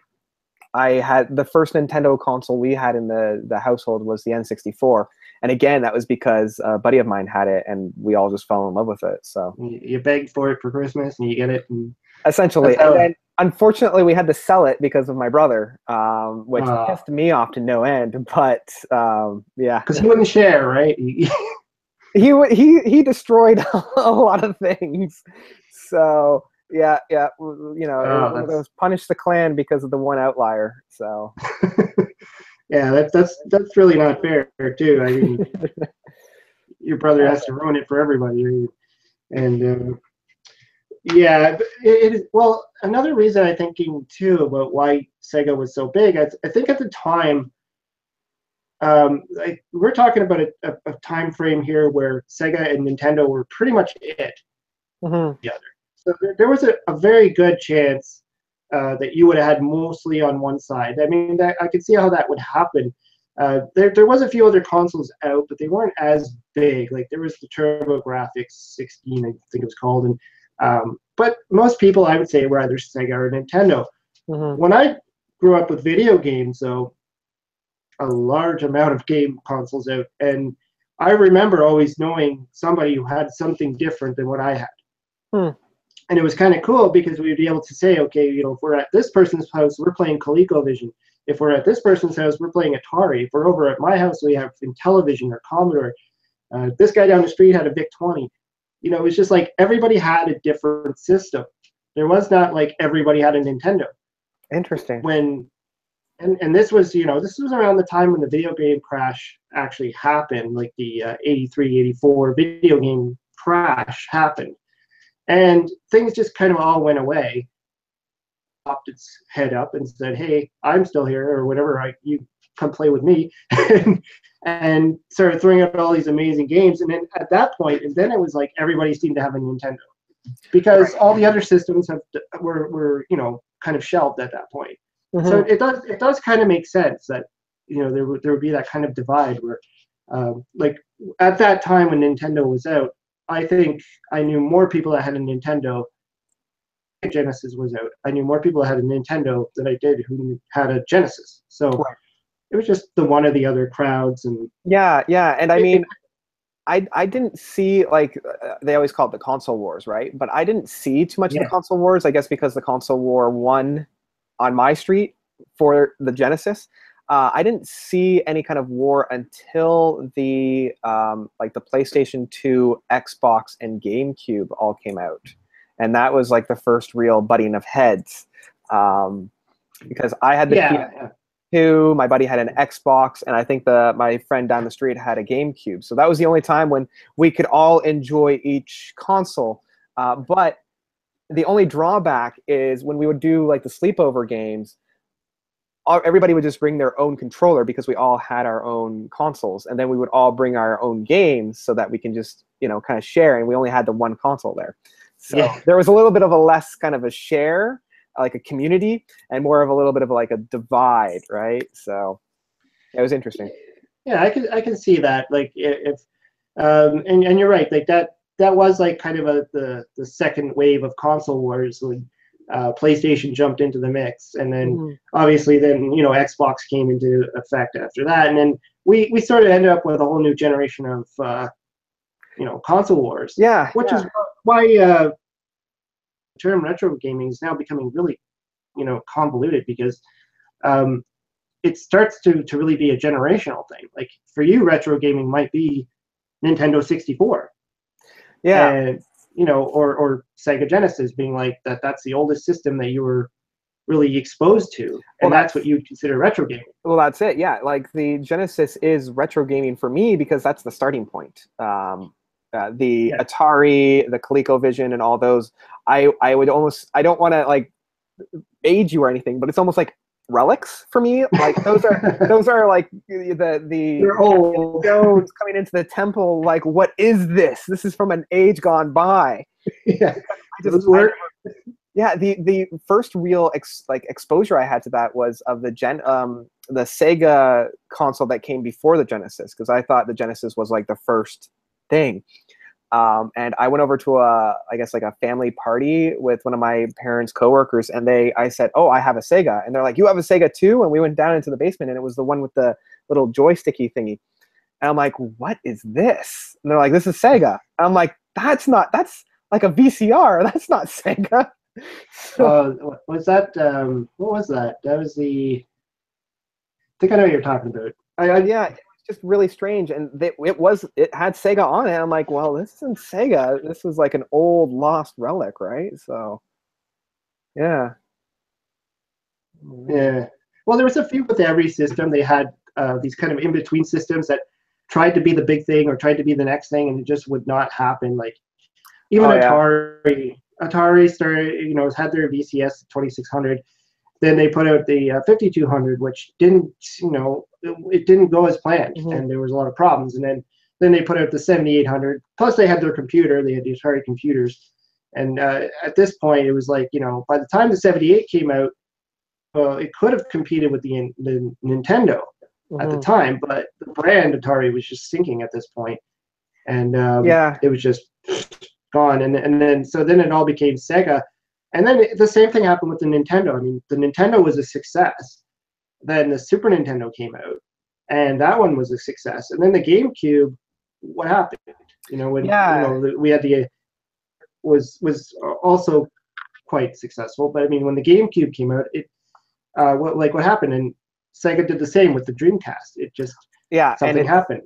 I had the first Nintendo console we had in the household was the N64. And again, that was because a buddy of mine had it, and we all just fell in love with it. So you begged for it for Christmas, and you get it. And essentially, and then unfortunately, we had to sell it because of my brother, which pissed me off to no end. But yeah, because he wouldn't share, right? he destroyed a lot of things. So yeah, you know, it was one of those punish the clan because of the one outlier. So yeah, that's really not fair too. I mean, your brother has to ruin it for everybody, and yeah, it is. Well, another reason I'm thinking too about why Sega was so big, I think at the time, like we're talking about a time frame here where Sega and Nintendo were pretty much it together. So there was a very good chance that you would have had mostly on one side. I mean, that I could see how that would happen. There was a few other consoles out, but they weren't as big. Like there was the TurboGrafx 16, I think it was called, and but most people, I would say, were either Sega or Nintendo. When I grew up with video games, though, a large amount of game consoles out, and I remember always knowing somebody who had something different than what I had. And it was kind of cool because we would be able to say, okay, you know, if we're at this person's house, we're playing ColecoVision. If we're at this person's house, we're playing Atari. If we're over at my house, we have Intellivision or Commodore. This guy down the street had a VIC-20. You know, it was just like everybody had a different system. There was not like everybody had a Nintendo. Interesting. And this was, you know, this was around the time when the video game crash actually happened, like the 83, 84 video game crash happened. And things just kind of all went away. Popped its head up and said, "Hey, I'm still here," or whatever. You come play with me, and started throwing out all these amazing games. And then at that point, and then it was like everybody seemed to have a Nintendo because all the other systems were you know kind of shelved at that point. So it does kind of make sense that you know there would be that kind of divide where like at that time when Nintendo was out. I think I knew more people that had a Nintendo. Genesis was out. I knew more people that had a Nintendo than I did who had a Genesis. So it was just the one or the other crowds. And yeah, and I mean, I didn't see like they always call it the console wars, right? But I didn't see too much of the console wars. I guess because the console war won on my street for the Genesis. I didn't see any kind of war until the like the PlayStation 2, Xbox, and GameCube all came out, and that was like the first real butting of heads. Because I had the PS2, my buddy had an Xbox, and I think my friend down the street had a GameCube. So that was the only time when we could all enjoy each console. But the only drawback is when we would do like the sleepover games. Everybody would just bring their own controller because we all had our own consoles, and then we would all bring our own games so that we can just, you know, kind of share, and we only had the one console there. So there was a little bit of a less kind of a share, like a community, and more of a little bit of like a divide, right? So it was interesting. Yeah, I can see that. Like if and you're right, like that was like kind of the second wave of console wars when PlayStation jumped into the mix, and then Mhm. obviously then Xbox came into effect after that, and then we sort of ended up with a whole new generation of console wars. Yeah, Which yeah. is why the term retro gaming is now becoming really convoluted, because it starts to really be a generational thing. Like for you, retro gaming might be Nintendo 64, Yeah. and or Sega Genesis being like that's the oldest system that you were really exposed to, Well, and that's what you consider retro gaming. well, that's it. Yeah, like the Genesis is retro gaming for me because that's the starting point. The Yeah. Atari, the ColecoVision, and all those. I would almost, I don't want to like age you or anything, but it's almost like relics for me. Like those are like the You're old. stones coming into the temple. Like, what is this? This is from an age gone by. Yeah, I work. Yeah, the first real exposure I had to that was of the Sega console that came before the Genesis, because I thought the Genesis was like the first thing. And I went over to I guess like a family party with one of my parents' coworkers, and I said, "Oh, I have a Sega," and they're like, "You have a Sega too?" And we went down into the basement, and it was the one with the little joysticky thingy. And I'm like, "What is this?" And they're like, "This is Sega." And I'm like, "That's like a VCR. That's not Sega." Was that what was that? That was the. I think I know what you're talking about. Yeah, it was just really strange, and it had Sega on it. I'm like, well, this isn't Sega. This was like an old lost relic, right? So, yeah. Yeah. Well, there was a few with every system. They had these kind of in-between systems that tried to be the big thing or tried to be the next thing, and it just would not happen. Like even Oh yeah. Atari started, had their VCS 2600. Then they put out the 5200, which didn't, it didn't go as planned, Mhm. and there was a lot of problems. And then they put out the 7800. Plus, they had their computer. They had the Atari computers. And at this point, it was like, by the time the 78 came out, it could have competed with the Nintendo at the Mhm. time, but the brand Atari was just sinking at this point, and Yeah. it was just gone. And then it all became Sega, and then the same thing happened with the Nintendo. I mean, the Nintendo was a success. Then the Super Nintendo came out, and that one was a success. And then the GameCube, what happened? When Yeah. we had the was also quite successful. But I mean, when the GameCube came out, what happened? And Sega did the same with the Dreamcast. It just Yeah. And something happened.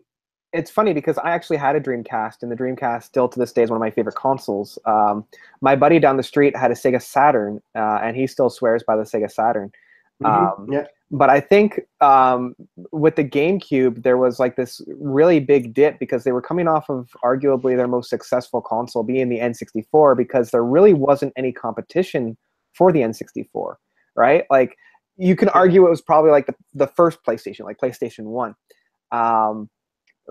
it's funny because I actually had a Dreamcast, and the Dreamcast still to this day is one of my favorite consoles. My buddy down the street had a Sega Saturn, and he still swears by the Sega Saturn. Yeah. But I think with the GameCube, there was like this really big dip because they were coming off of arguably their most successful console being the N64, because there really wasn't any competition for the N64, right? Like you can argue it was probably like the first PlayStation, like PlayStation 1.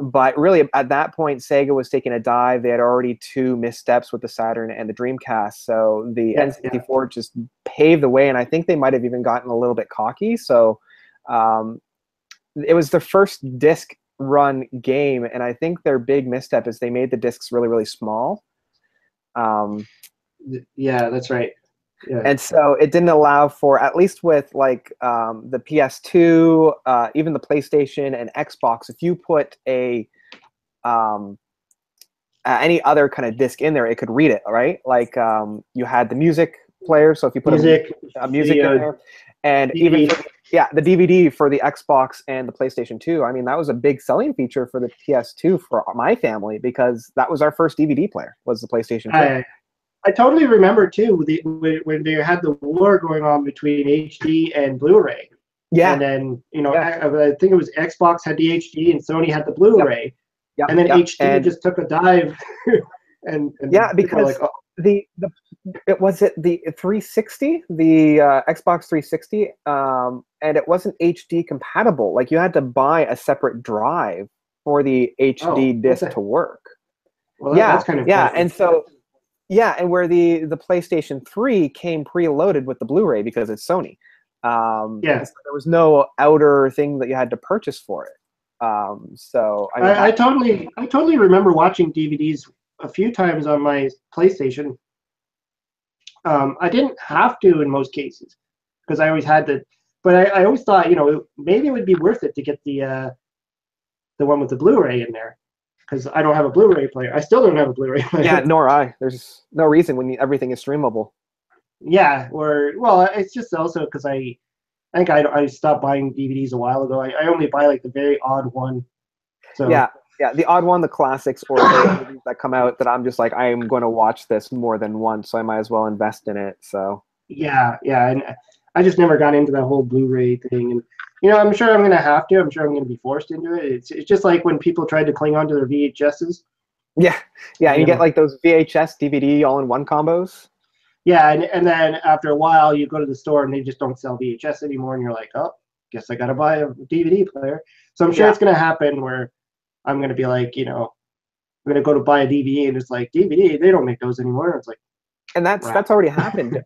But really, at that point, Sega was taking a dive. They had already two missteps with the Saturn and the Dreamcast. So the N64 just paved the way, and I think they might have even gotten a little bit cocky. So it was the first disc run game, and I think their big misstep is they made the discs really, really small. Yeah, that's right. Yeah. And so it didn't allow for, at least with like the PS2, even the PlayStation and Xbox, if you put any other kind of disc in there, it could read it, right? Like you had the music player, so if you put a music in there, and even for, the DVD for the Xbox and the PlayStation 2, I mean, that was a big selling feature for the PS2 for my family, because that was our first DVD player, was the PlayStation 2. I totally remember too when they had the war going on between HD and Blu-ray. Yeah. And then I think it was Xbox had the HD and Sony had the Blu-ray. Yep. And then HD just took a dive. and because like, oh. it was the 360, the Xbox 360, and it wasn't HD compatible. Like you had to buy a separate drive for the HD disc to work. Well, that's kind of and so. Yeah, and where the PlayStation 3 came preloaded with the Blu-ray because it's Sony. So there was no outer thing that you had to purchase for it. So I totally remember watching DVDs a few times on my PlayStation. I didn't have to in most cases because I always had to. But I always thought, maybe it would be worth it to get the one with the Blu-ray in there because I don't have a Blu-ray player. I still don't have a Blu-ray player. Yeah, nor I. There's no reason when everything is streamable. Yeah, well, it's just also because I think I stopped buying DVDs a while ago. I only buy like the very odd one. So yeah, the odd one, the classics, or the movies that come out that I'm just like, I am going to watch this more than once, so I might as well invest in it. So yeah, and I just never got into that whole Blu-ray thing, and I'm sure I'm gonna have to. I'm sure I'm gonna be forced into it. It's just like when people tried to cling onto their VHSs. Yeah, and you get like those VHS DVD all-in-one combos. Yeah, and then after a while, you go to the store and they just don't sell VHS anymore, and you're like, oh, guess I gotta buy a DVD player. So I'm sure it's gonna happen where I'm gonna be like, I'm gonna go to buy a DVD and it's like DVD, they don't make those anymore. It's like, and that's already happened.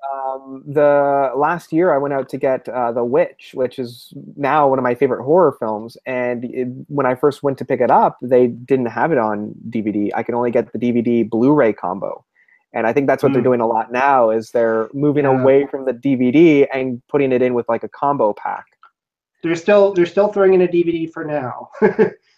The last year I went out to get The Witch, which is now one of my favorite horror films. And when I first went to pick it up, they didn't have it on DVD. I could only get the DVD Blu-ray combo. And I think that's what they're doing a lot now is they're moving away from the DVD and putting it in with like a combo pack. They're still throwing in a DVD for now.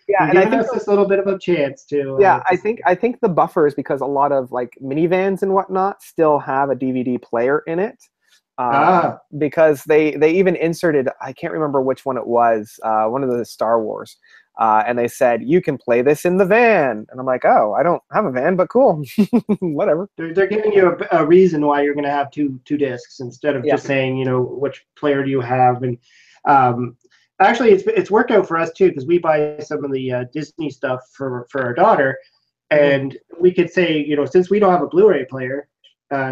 Yeah, and I think us this little bit of a chance to. Yeah, I think the buffer is because a lot of like minivans and whatnot still have a DVD player in it. Because they even inserted, I can't remember which one it was, one of the Star Wars, and they said you can play this in the van, and I'm like, oh, I don't have a van, but cool, whatever. They're giving you a reason why you're going to have two discs instead of just saying which player do you have. And actually, it's worked out for us too because we buy some of the Disney stuff for our daughter, and we could say, since we don't have a Blu-ray player,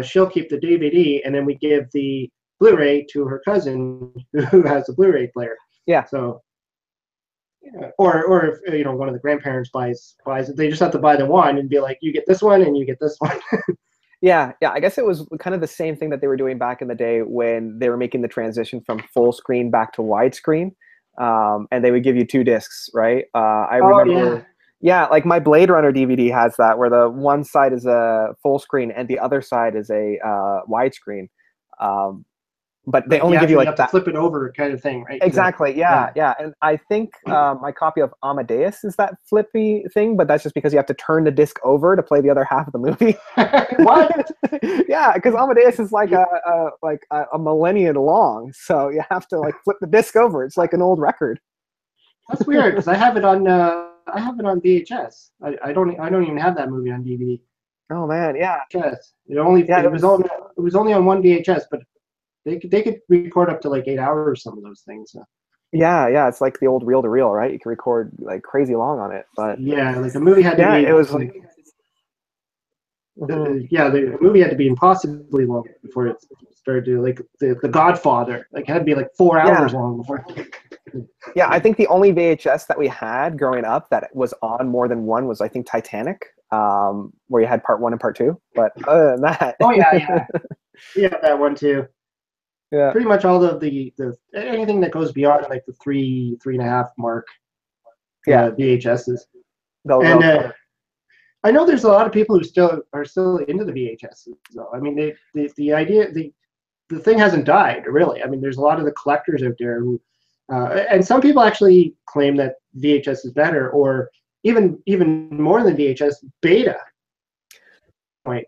she'll keep the DVD, and then we give the Blu-ray to her cousin who has a Blu-ray player. Yeah. So, or if one of the grandparents buys it, they just have to buy the one and be like, you get this one and you get this one. Yeah. I guess it was kind of the same thing that they were doing back in the day when they were making the transition from full screen back to widescreen, and they would give you two discs, right? I remember. Yeah, like my Blade Runner DVD has that, where the one side is a full screen and the other side is a widescreen. But they only give you like have that. To flip it over kind of thing, right? Exactly. Yeah. And I think my copy of Amadeus is that flippy thing, but that's just because you have to turn the disc over to play the other half of the movie. What? Yeah, because Amadeus is like a millennium long, so you have to like flip the disc over. It's like an old record. That's weird because I have it on VHS. I don't even have that movie on DVD. Oh man, yeah. Yes, it was only on one VHS, but they could record up to like 8 hours some of those things. So. Yeah, it's like the old reel to reel, right? You can record like crazy long on it, but yeah, like the movie had to be. It was like. The movie had to be impossibly long before it started to like the Godfather. Like it had to be like 4 hours long before. Yeah, I think the only VHS that we had growing up that was on more than one was I think Titanic, where you had part 1 and part 2. But other than that, yeah, that one too. Yeah, pretty much all of the anything that goes beyond like the 3.5 mark. Yeah, VHSs. And I know there's a lot of people who are still into the VHSs. Though. I mean, the idea the thing hasn't died really. I mean, there's a lot of the collectors out there who. And some people actually claim that VHS is better, or even more than VHS, beta. Right,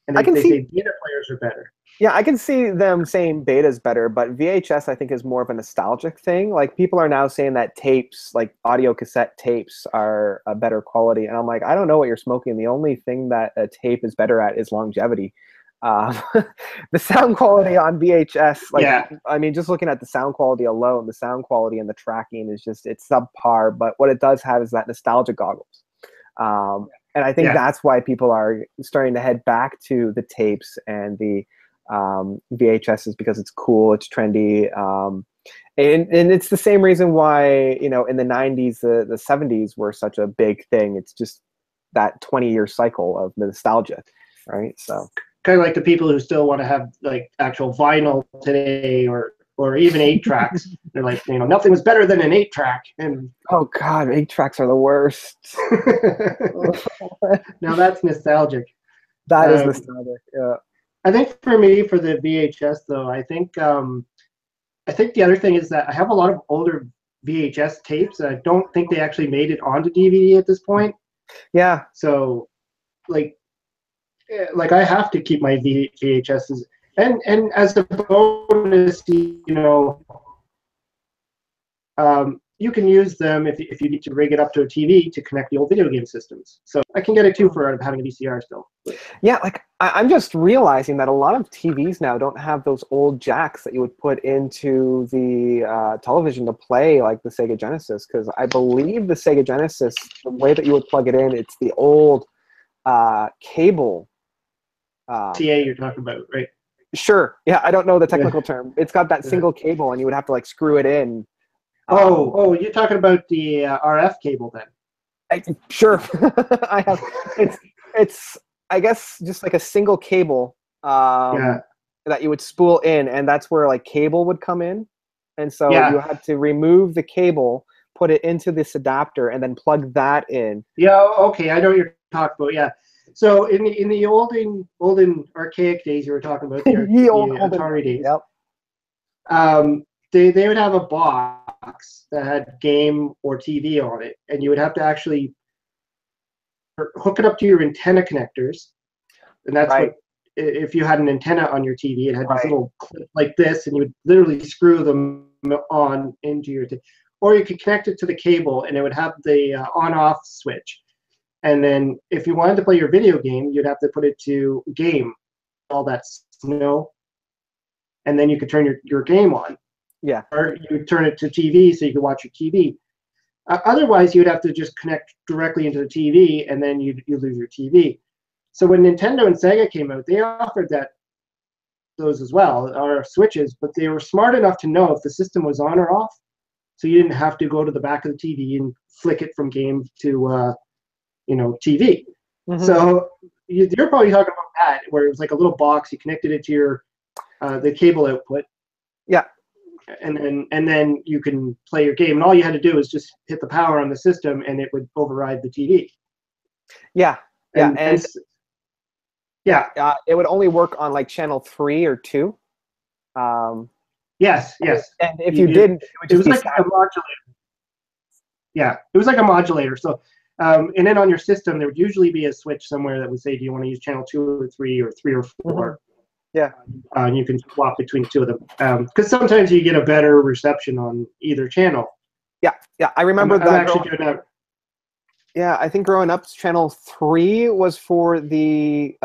and they say beta players are better. Yeah, I can see them saying beta is better, but VHS I think is more of a nostalgic thing. Like people are now saying that tapes, like audio cassette tapes, are a better quality, and I'm like, I don't know what you're smoking. The only thing that a tape is better at is longevity. The sound quality on VHS, I mean, just looking at the sound quality alone, the sound quality and the tracking is it's subpar, but what it does have is that nostalgia goggles. And I think that's why people are starting to head back to the tapes and the VHS is because it's cool, it's trendy. And it's the same reason why, in the 90s, the 70s were such a big thing. It's just that 20-year cycle of nostalgia, right? So kind of like the people who still want to have like actual vinyl today or even 8-tracks. They're like, nothing was better than an 8-track. And oh God, 8-tracks are the worst. Now that's nostalgic. That is nostalgic. Yeah. I think for me, for the VHS though, I think the other thing is that I have a lot of older VHS tapes. I don't think they actually made it onto DVD at this point. Yeah. So, like, like I have to keep my VHSs, and as a bonus, you can use them if you need to rig it up to a TV to connect the old video game systems. So I can get it too for having a VCR still. Yeah, like I'm just realizing that a lot of TVs now don't have those old jacks that you would put into the television to play like the Sega Genesis, because I believe the Sega Genesis, the way that you would plug it in, it's the old cable. TA you're talking about, right? Sure. Yeah, I don't know the technical term. It's got that single cable, and you would have to like screw it in. Oh, you're talking about the RF cable then? Sure. I have. It's I guess just like a single cable that you would spool in, and that's where like cable would come in, and so you had to remove the cable, put it into this adapter, and then plug that in. Yeah. Okay, I know what you're talking about. Yeah. So in the olden archaic days you were talking about, the Atari days. Yep. They would have a box that had game or TV on it, and you would have to actually hook it up to your antenna connectors, and that's what, if you had an antenna on your TV, it had this little clip like this, and you would literally screw them on into your or you could connect it to the cable, and it would have the on-off switch. And then if you wanted to play your video game, you'd have to put it to game, all that snow, and then you could turn your game on. Yeah. Or you would turn it to TV so you could watch your TV. Otherwise, you'd have to just connect directly into the TV, and then you'd lose your TV. So when Nintendo and Sega came out, they offered those as well, or switches, but they were smart enough to know if the system was on or off, so you didn't have to go to the back of the TV and flick it from game to TV. Mm-hmm. So you're probably talking about that, where it was like a little box, you connected it to your the cable output. Yeah. And then you can play your game, and all you had to do was just hit the power on the system, and it would override the TV. Yeah, yeah, and it would only work on like channel 3 or 2. Yes. And if you didn't, it was like a modulator. Yeah, it was like a modulator. So, and then on your system, there would usually be a switch somewhere that would say, do you want to use channel 2 or 3 or 3 or 4? Mm-hmm. Yeah. And you can swap between the two of them, because sometimes you get a better reception on either channel. Yeah, I remember that. Actually doing that. Yeah, I think growing up, channel 3 was for the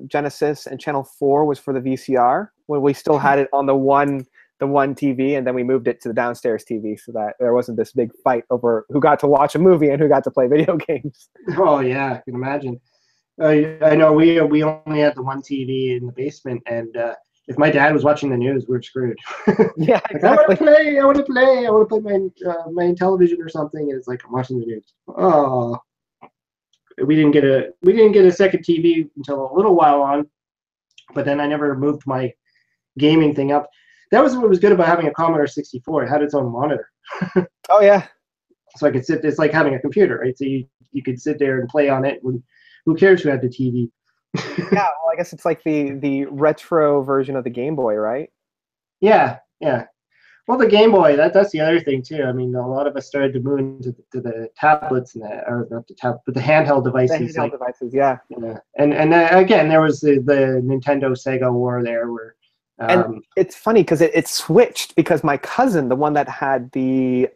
Genesis, and channel 4 was for the VCR. When we still had it on the one TV, and then we moved it to the downstairs TV, so that there wasn't this big fight over who got to watch a movie and who got to play video games. Oh yeah, I can imagine. I know we only had the one TV in the basement, and if my dad was watching the news, we were screwed. Yeah, like, exactly. I want to play my television or something, and it's like I'm watching the news. Oh, we didn't get a second TV until a little while on, but then I never moved my gaming thing up. That was what was good about having a Commodore 64. It had its own monitor. Oh yeah. So I could sit. It's like having a computer, right? So you could sit there and play on it. Who cares who had the TV? Yeah, well, I guess it's like the retro version of the Game Boy, right? Yeah. Well, the Game Boy, that's the other thing too. I mean, a lot of us started to move into the tablets or not the tablet, but the handheld devices. The handheld devices, yeah. And again, there was the Nintendo Sega war there, where. And it's funny because it switched, because my cousin, the one that had the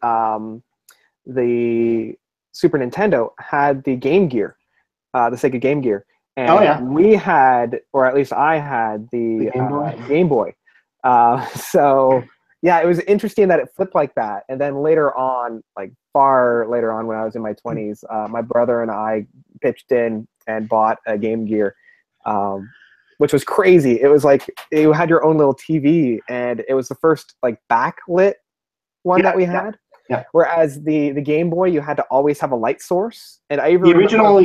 Super Nintendo, had the Game Gear. The Sega Game Gear, and we had, or at least I had, the Game Boy. So yeah, it was interesting that it flipped like that. And then later on, like far later on, when I was in my 20s, my brother and I pitched in and bought a Game Gear, which was crazy. It was like you had your own little TV, and it was the first like backlit one that we had. Yeah. Whereas the Game Boy, you had to always have a light source. And I even the original,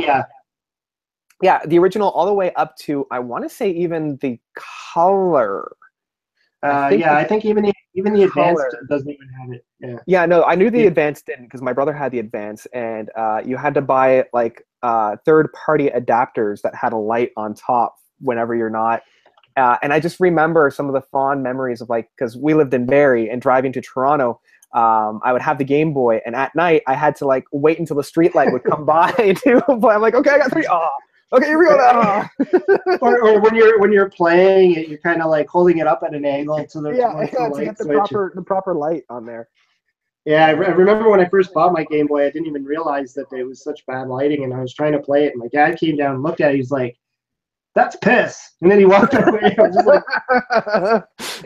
Yeah, the original all the way up to, I want to say, even the color. I think even the advanced doesn't even have it. Yeah. Yeah, no, I knew the advanced didn't, because my brother had the advanced, and you had to buy like third-party adapters that had a light on top whenever you're not And I just remember some of the fond memories of like, because we lived in Barrie and driving to Toronto, I would have the Game Boy, and at night I had to like wait until the street light would come by to play. I'm like, okay, I got three. Ah, okay, here we go now. or when you're playing it, you're kind of like holding it up at an angle to the to get the proper light on there. Yeah, I remember when I first bought my Game Boy, I didn't even realize that it was such bad lighting, and I was trying to play it, and my dad came down and looked at it. He's like, "That's piss," and then he walked away. I was just like,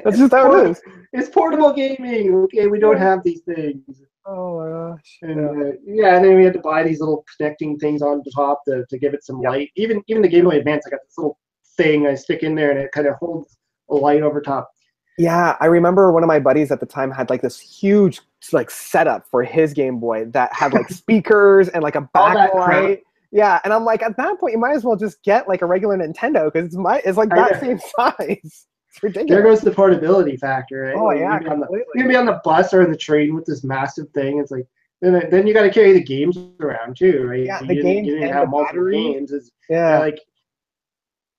"That's just how it is. It's portable gaming. Okay, we don't have these things." Oh my gosh! And and then we had to buy these little connecting things on the top to give it some light. Even the Game Boy Advance, I got this little thing I stick in there, and it kind of holds a light over top. Yeah, I remember one of my buddies at the time had like this huge like setup for his Game Boy that had like speakers and like a backlight. Yeah, and I'm like, at that point, you might as well just get like a regular Nintendo because it's like that same size. It's ridiculous. There goes the portability factor. Right? Oh yeah, you're gonna be on the bus or the train with this massive thing. It's like then you got to carry the games around too, right? Yeah, the games you didn't have multiple games. Like.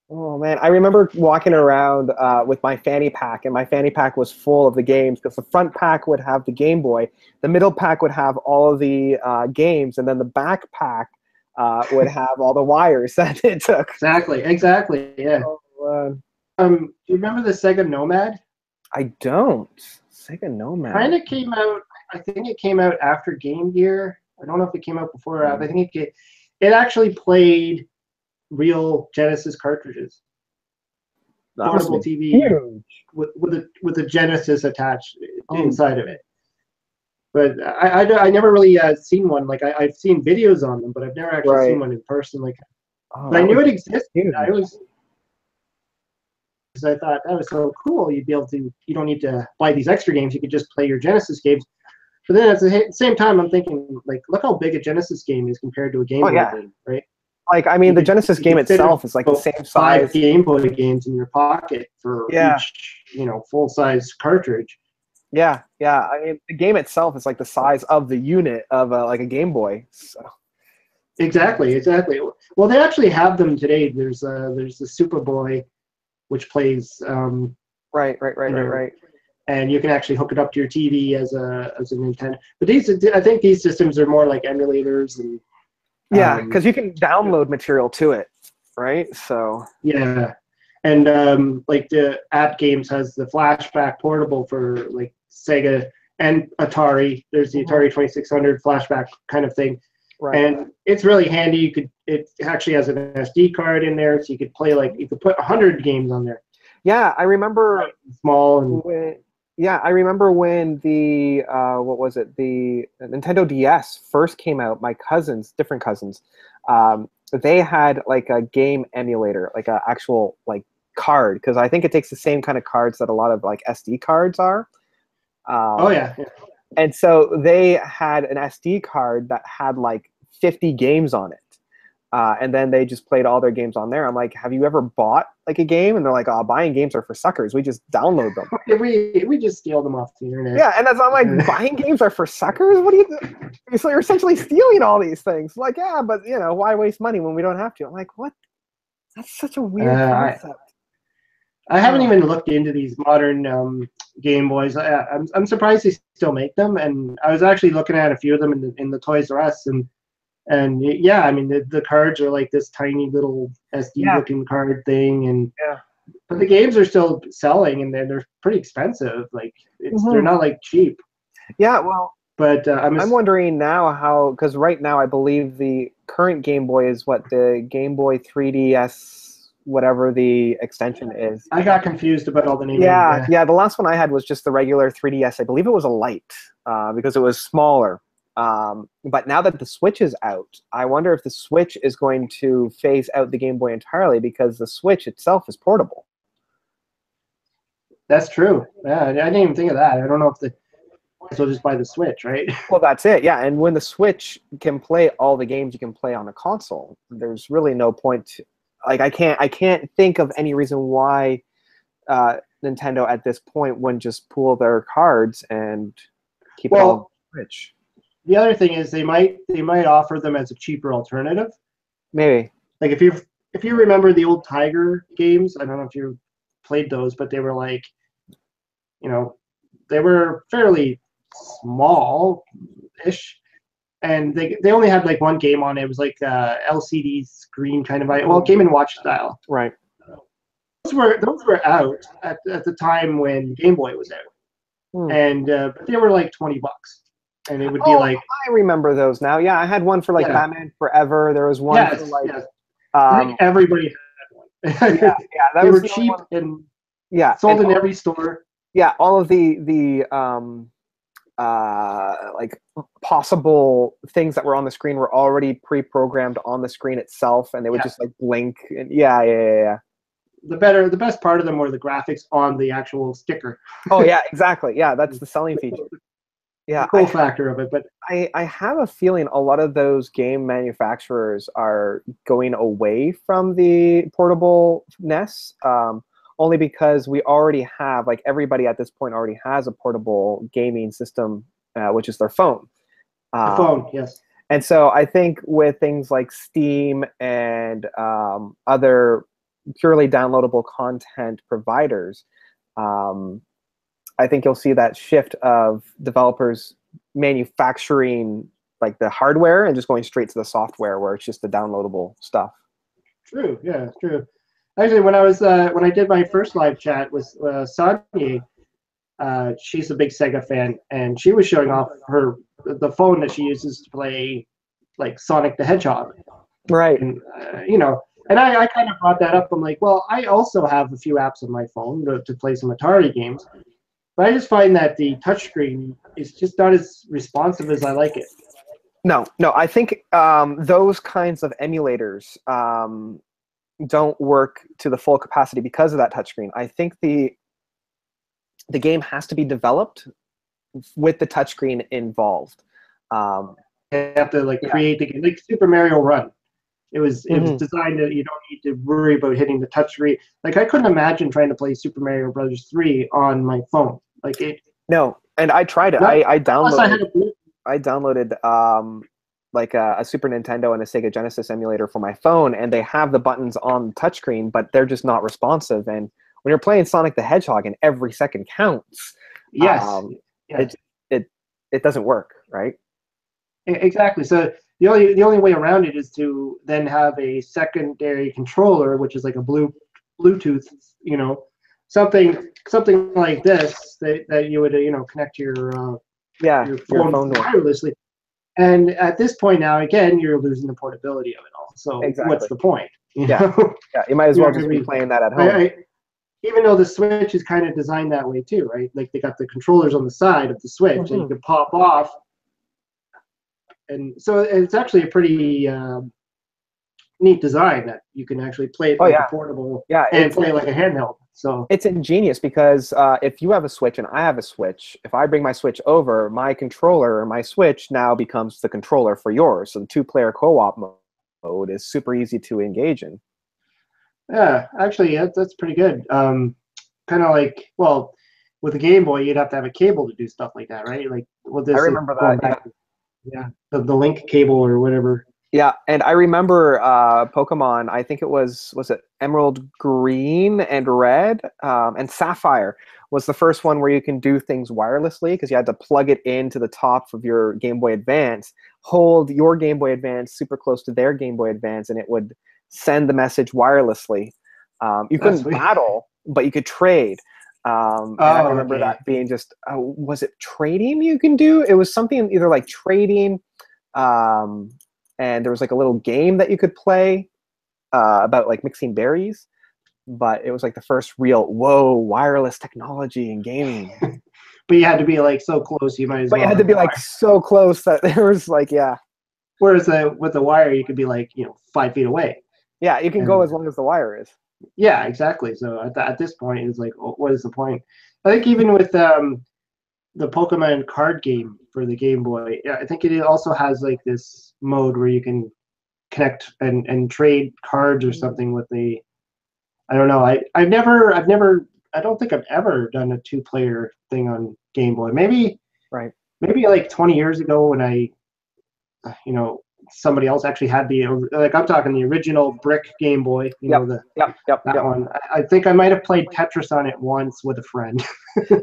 Oh man, I remember walking around with my fanny pack, and my fanny pack was full of the games because the front pack would have the Game Boy, the middle pack would have all of the games, and then the back pack would have all the wires that it took. Exactly, yeah. Oh, do you remember the Sega Nomad? I don't. Sega Nomad. Kind of came out. I think it came out after Game Gear. I don't know if it came out before or after. I think it actually played real Genesis cartridges. Portable TV with a Genesis attached inside of it. But I never really seen one. Like I've seen videos on them, but I've never actually seen one in person. Like, but I knew it existed. Because I thought that was so cool. You'd be able to. You don't need to buy these extra games. You could just play your Genesis games. But then at the same time, I'm thinking, like, look how big a Genesis game is compared to a Game Boy game, right? Like, I mean, the Genesis game itself is like the same size. 5 Game Boy games in your pocket for each, full-size cartridge. Yeah. I mean, the game itself is like the size of the unit of like a Game Boy. So. Exactly. Well, they actually have them today. There's the Superboy, which plays. Right. And you can actually hook it up to your TV as a Nintendo. But I think these systems are more like emulators and. Yeah, because you can download material to it, right? So yeah, and like the App Games has the Flashback portable for like Sega and Atari. There's the Atari 2600 Flashback kind of thing, and it's really handy. It actually has an SD card in there, so you could play you could put 100 games on there. Yeah, I remember small and. I remember when the the Nintendo DS first came out. My different cousins, they had like a game emulator, like an actual like card, because I think it takes the same kind of cards that a lot of like SD cards are. And so they had an SD card that had like 50 games on it. And then they just played all their games on there. I'm like, have you ever bought like a game? And they're like, buying games are for suckers. We just download them. we just steal them off the internet. Yeah, and I'm like, buying games are for suckers? What do you do? So you're essentially stealing all these things. Like, yeah, but why waste money when we don't have to? I'm like, what? That's such a weird concept. I haven't even looked into these modern Game Boys. I'm surprised they still make them. And I was actually looking at a few of them in the Toys R Us and yeah, I mean the cards are like this tiny little SD-looking card thing, but the games are still selling, and they're pretty expensive. Like they're not like cheap. Yeah, well, but I'm wondering now because right now I believe the current Game Boy is the Game Boy 3DS, whatever the extension is. I got confused about all the names. Yeah. The last one I had was just the regular 3DS. I believe it was a Lite because it was smaller. But now that the Switch is out, I wonder if the Switch is going to phase out the Game Boy entirely because the Switch itself is portable. That's true. Yeah, I didn't even think of that. I don't know if so just buy the Switch, right? Well, that's it. Yeah, and when the Switch can play all the games you can play on a console, there's really no point. I can't think of any reason why Nintendo at this point wouldn't just pool their cards and keep it all on the Switch. The other thing is they might offer them as a cheaper alternative. Maybe. Like if you remember the old Tiger games, I don't know if you played those, but they were like, you know, they were fairly small-ish, and they only had like one game on it. It was like LCD screen kind of, well, Game and Watch style. Right. Those were out at the time when Game Boy was out, and but they were like $20, and it would be like. I remember those now. Yeah, I had one for like Batman Forever. There was one for like. Yes. I think everybody had one. Yeah, that they was were the cheap one. and sold in every store. Yeah, all of the like possible things that were on the screen were already pre-programmed on the screen itself, and they would just like blink. And yeah. The best part of them were the graphics on the actual sticker. Oh yeah, exactly. Yeah, that's the selling feature. Yeah, the cool factor of it. But I have a feeling a lot of those game manufacturers are going away from the portable NES, only because we already have, like, everybody at this point already has a portable gaming system, which is their phone. The phone, yes. And so I think with things like Steam and other purely downloadable content providers, I think you'll see that shift of developers manufacturing like the hardware and just going straight to the software where it's just the downloadable stuff. True, yeah, true. Actually, when I did my first live chat with Sonia, she's a big Sega fan, and she was showing off the phone that she uses to play like Sonic the Hedgehog. Right. And and I kind of brought that up. I'm like, well, I also have a few apps on my phone to play some Atari games. But I just find that the touchscreen is just not as responsive as I like it. No, I think those kinds of emulators don't work to the full capacity because of that touchscreen. I think the game has to be developed with the touchscreen involved. You have to create the game, like Super Mario Run. It was designed that you don't need to worry about hitting the touchscreen. Like I couldn't imagine trying to play Super Mario Brothers 3 on my phone. Like it. No, and I tried it. I downloaded. I downloaded like a Super Nintendo and a Sega Genesis emulator for my phone, and they have the buttons on the touchscreen, but they're just not responsive. And when you're playing Sonic the Hedgehog and every second counts, it doesn't work, right? Exactly. So the only way around it is to then have a secondary controller, which is like a Bluetooth, something like this that you would connect to your phone wirelessly. And at this point now, again, you're losing the portability of it all. So what's the point? You might as well just be playing that at home. Even though the Switch is kind of designed that way too, right? Like they got the controllers on the side of the Switch that you can pop off. And so it's actually a pretty neat design that you can actually play it like a portable and play it like a handheld. So it's ingenious because if you have a Switch and I have a Switch, if I bring my Switch over, my controller or my Switch now becomes the controller for yours. So the two-player co-op mode is super easy to engage in. Yeah, actually, that's pretty good. Kind of like, well, with a Game Boy, you'd have to have a cable to do stuff like that, right? Like, I remember that. Yeah, the link cable or whatever. Yeah, and I remember Pokemon, I think was it Emerald Green and Red and Sapphire was the first one where you can do things wirelessly because you had to plug it into the top of your Game Boy Advance, hold your Game Boy Advance super close to their Game Boy Advance, and it would send the message wirelessly. You couldn't battle, but you could trade. And I remember that being just, was it trading you can do? It was something either like trading, and there was like a little game that you could play about like mixing berries, but it was like the first real, wireless technology in gaming. But you had to be like so close, you might as well. But you had to be like so close that there was like, Whereas with the wire, you could be like, 5 feet away. Yeah, you can go as long as the wire is. Yeah, exactly. So at this point, it's like, what is the point? I think even with the Pokemon card game for the Game Boy, I think it also has like this mode where you can connect and trade cards or something with the. I don't know. I don't think I've ever done a 2-player thing on Game Boy. Maybe like 20 years ago when I, somebody else actually had like I'm talking the original brick Game Boy, you know, that one. I think I might have played Tetris on it once with a friend.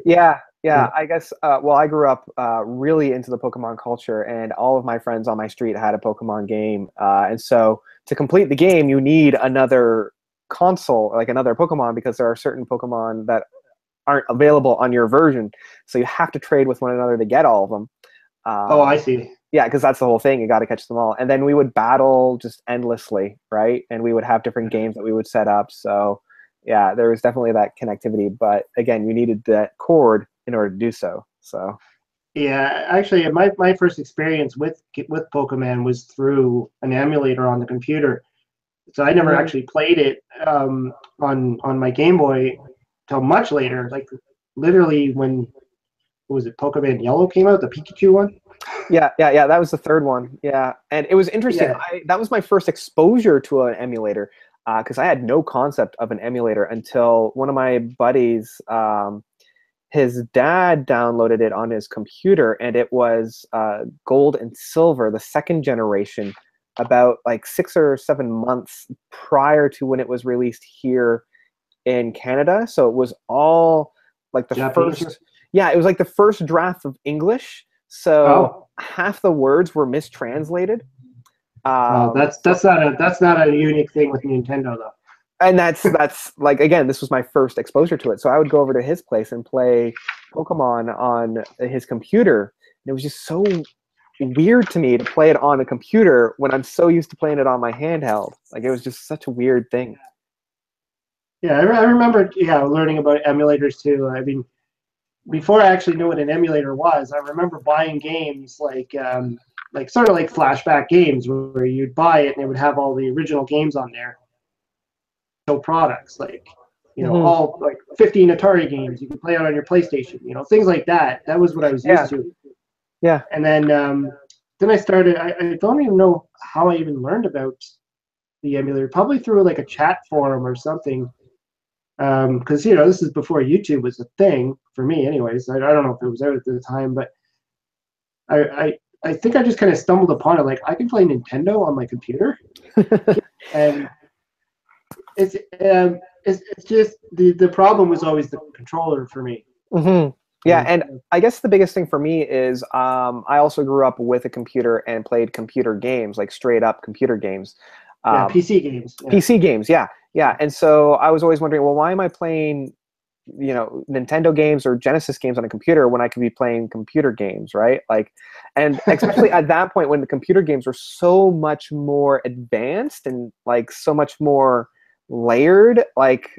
Yeah, I guess, well, I grew up really into the Pokemon culture, and all of my friends on my street had a Pokemon game. And so to complete the game, you need another console, like another Pokemon, because there are certain Pokemon that aren't available on your version. So you have to trade with one another to get all of them. Oh, I see. Yeah, because that's the whole thing. You got to catch them all. And then we would battle just endlessly, right? And we would have different games that we would set up. So yeah, there was definitely that connectivity. But again, you needed that cord in order to do so. So yeah, actually, my first experience with Pokemon was through an emulator on the computer. So I never actually played it on my Game Boy till much later. Like literally when what was it, Pokemon Yellow came out, the Pikachu one. Yeah. That was the third one. Yeah, and it was interesting. Yeah. That was my first exposure to an emulator, because I had no concept of an emulator until one of my buddies. His dad downloaded it on his computer, and it was gold and silver, the second generation, about like 6 or 7 months prior to when it was released here in Canada. So it was all like the Japanese. first. Yeah, it was like the first draft of English. So half the words were mistranslated. Well, that's not a unique thing with Nintendo though. And that's like, again, this was my first exposure to it. So I would go over to his place and play Pokemon on his computer. And it was just so weird to me to play it on a computer when I'm so used to playing it on my handheld. Like, it was just such a weird thing. Yeah, I remember learning about emulators too. I mean, before I actually knew what an emulator was, I remember buying games like sort of like flashback games where you'd buy it and it would have all the original games on there. So products like, you know, all like 15 Atari games you could play out on your PlayStation, you know, things like that. That was what I was used to. Yeah. And then I started. I don't even know how I even learned about the emulator. Probably through like a chat forum or something. Because you know, this is before YouTube was a thing for me, anyways. I don't know if it was out at the time, but I think I just kind of stumbled upon it. Like, I can play Nintendo on my computer, and it's just the problem was always the controller for me. Yeah, and I guess the biggest thing for me is I also grew up with a computer and played computer games, like straight up computer games. PC games. Yeah. PC games, yeah. And so I was always wondering, well, why am I playing, you know, Nintendo games or Genesis games on a computer when I could be playing computer games, right? Like, and especially at that point when the computer games were so much more advanced and like so much more layered. Like,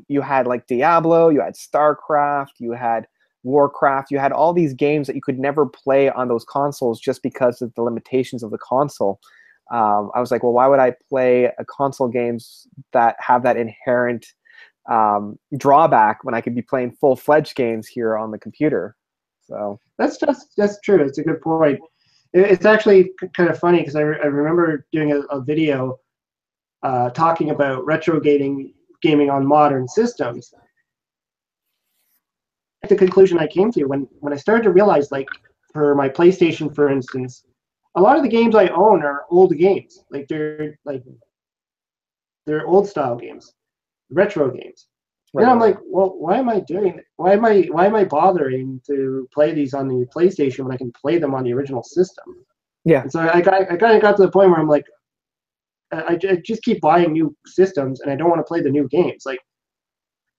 you had like Diablo, you had StarCraft, you had Warcraft, you had all these games that you could never play on those consoles just because of the limitations of the console. I was like, well, why would I play a console games that have that inherent drawback when I could be playing full-fledged games here on the computer? So that's true. It's a good point. It's actually kind of funny because I remember doing a video talking about retro gaming on modern systems. The conclusion I came to when I started to realize, like, for my PlayStation, for instance, a lot of the games I own are old games. Like they're old style games, retro games. Right. And I'm like, well, why am I doing it? Why am I bothering to play these on the PlayStation when I can play them on the original system? Yeah. And so I kind of got to the point where I'm like, I just keep buying new systems, and I don't want to play the new games. Like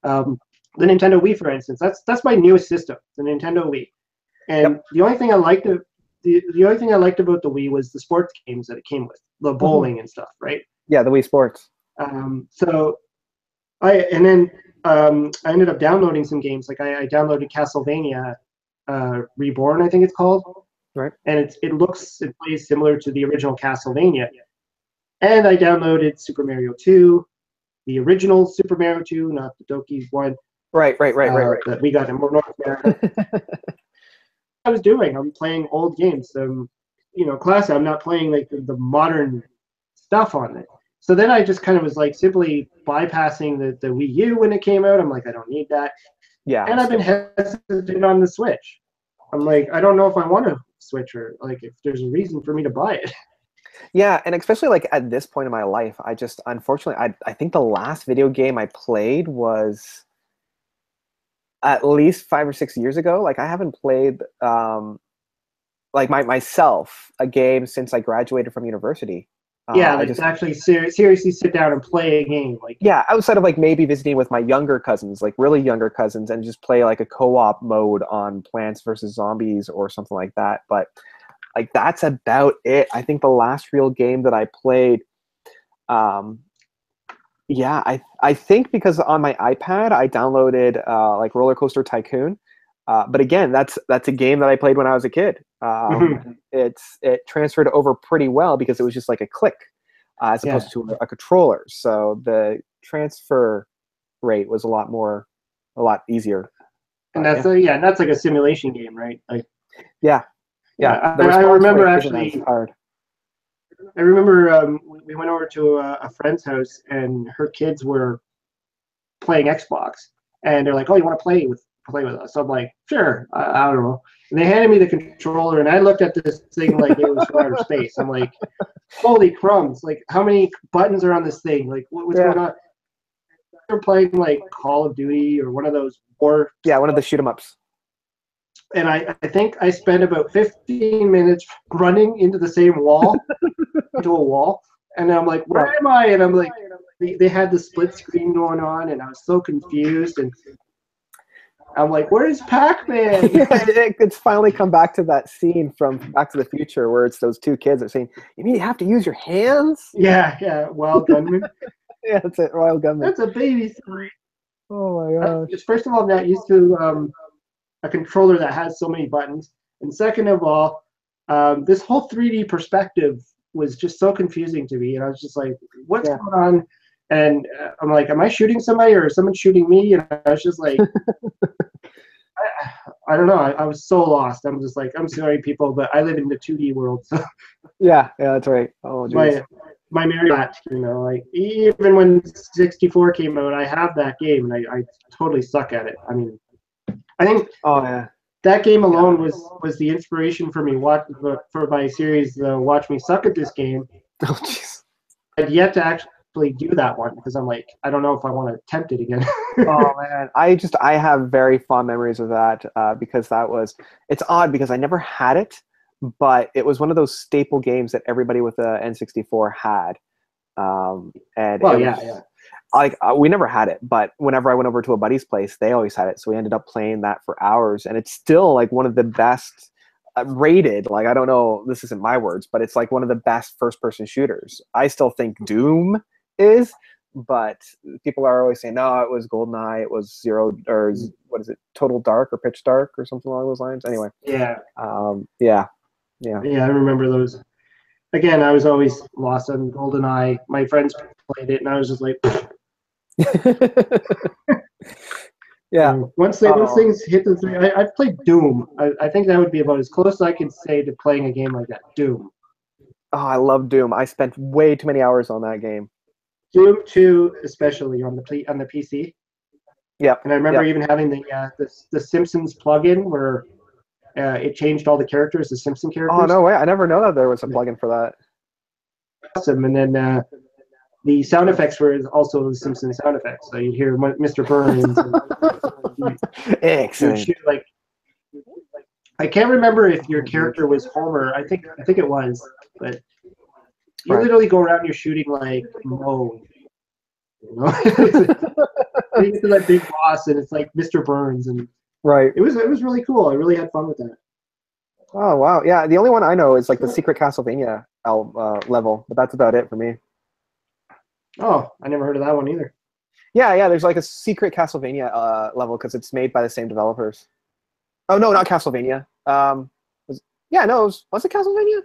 the Nintendo Wii, for instance, that's my newest system, the Nintendo Wii. And the only thing I liked the only thing I liked about the Wii was the sports games that it came with, the bowling and stuff, right? Yeah, the Wii Sports. So I ended up downloading some games. Like I downloaded Castlevania Reborn, I think it's called. Right. And it plays similar to the original Castlevania. And I downloaded Super Mario 2, the original Super Mario 2, not the Doki one. Right. That we got in North America. I was doing. I'm playing old games. You know, classic. I'm not playing like the modern stuff on it. So then I just kind of was like simply bypassing the Wii U when it came out. I'm like, I don't need that. Yeah. And I've been hesitant on the Switch. I'm like, I don't know if I want to Switch or like if there's a reason for me to buy it. Yeah, and especially like at this point in my life, I just unfortunately I think the last video game I played was at least 5 or 6 years ago. Like I haven't played like myself a game since I graduated from university. Yeah, I like just to actually seriously sit down and play a game. Like, yeah, outside of like maybe visiting with my younger cousins, like really younger cousins, and just play like a co-op mode on Plants vs Zombies or something like that. But like that's about it. I think the last real game that I played, um, yeah, I think because on my iPad I downloaded like Roller Coaster Tycoon. But again, that's a game that I played when I was a kid. It transferred over pretty well because it was just like a click as yeah, opposed to a controller. So the transfer rate was a lot easier. and But that's yeah, yeah, and that's like a simulation game, right? Like, yeah, yeah. yeah, The I response remember rate isn't as actually. hard. I remember we went over to a friend's house, and her kids were playing Xbox, and they're like, "Oh, you want to play with us?" So I'm like, "Sure." I don't know. And they handed me the controller, and I looked at this thing like it was from outer space. I'm like, "Holy crumbs! Like, how many buttons are on this thing? Like, what's Yeah, going on?" They're playing like Call of Duty or one of those war yeah. One of the stuff, shoot 'em ups. and I think I spent about 15 minutes running into the same wall, into a wall, and I'm like, "Where Yeah. am I?" And I'm like, they had the split screen going on, and I was so confused, and I'm like, "Where's Pac-Man?" It's finally come back to that scene from Back to the Future where it's those two kids that are saying, "You mean you have to use your hands?" Yeah, yeah, Wild Gunman. Yeah, that's it. Royal Gunman. That's a baby story. Oh my gosh. First of all, I'm not used to a controller that has so many buttons, and second of all, this whole 3D perspective was just so confusing to me, and I was just like, "What's Yeah. going on?" And I'm like, "Am I shooting somebody, or is someone shooting me?" And I was just like, I don't know. I was so lost. I'm just like, I'm sorry, people, but I live in the 2D world, so Yeah, yeah, that's right. Oh geez. my Marriott, like even when 64 came out, I have that game, and I totally suck at it. I mean, I think Oh yeah. that game alone was the inspiration for me for my series, Watch Me Suck at This Game. Oh jeez. I'd yet to actually do that one because I'm like, I don't know if I want to attempt it again. Oh man, I have very fond memories of that because it's odd because I never had it, but it was one of those staple games that everybody with a N64 had, and Well, it was yeah. like we never had it, but whenever I went over to a buddy's place, they always had it, so we ended up playing that for hours, and it's still like one of the best rated. Like I don't know, this isn't my words, but it's like one of the best first-person shooters. I still think Doom is. But people are always saying, no, it was GoldenEye, it was Zero, or what is it, Total Dark or Pitch Dark or something along those lines. Anyway, Yeah, yeah. I remember those. Again, I was always lost on GoldenEye. My friends played it, and I was just like, Yeah. once things hit the three, I've played Doom. I think that would be about as close as I could say to playing a game like that. Doom. Oh, I love Doom. I spent way too many hours on that game. Doom 2, especially on the PC. Yep. And I remember Yep. even having the Simpsons plugin where it changed all the characters, the Simpson Oh characters. no way! I never know that there was a plugin for that. Awesome. And then the sound effects were also the Simpson sound effects. So you'd hear Mr. Burns. And Excellent. shoot, like, I can't remember if your character was Homer. I think it was, but you literally go around, you're shooting like Mo. You know, you get to that big boss, and it's like Mr. Burns, and Right. it was really cool. I really had fun with that. Oh wow! Yeah, the only one I know is like the Secret Castlevania level, but that's about it for me. Oh, I never heard of that one either. Yeah. There's like a Secret Castlevania level because it's made by the same developers. Oh no, not Castlevania. Was it Castlevania?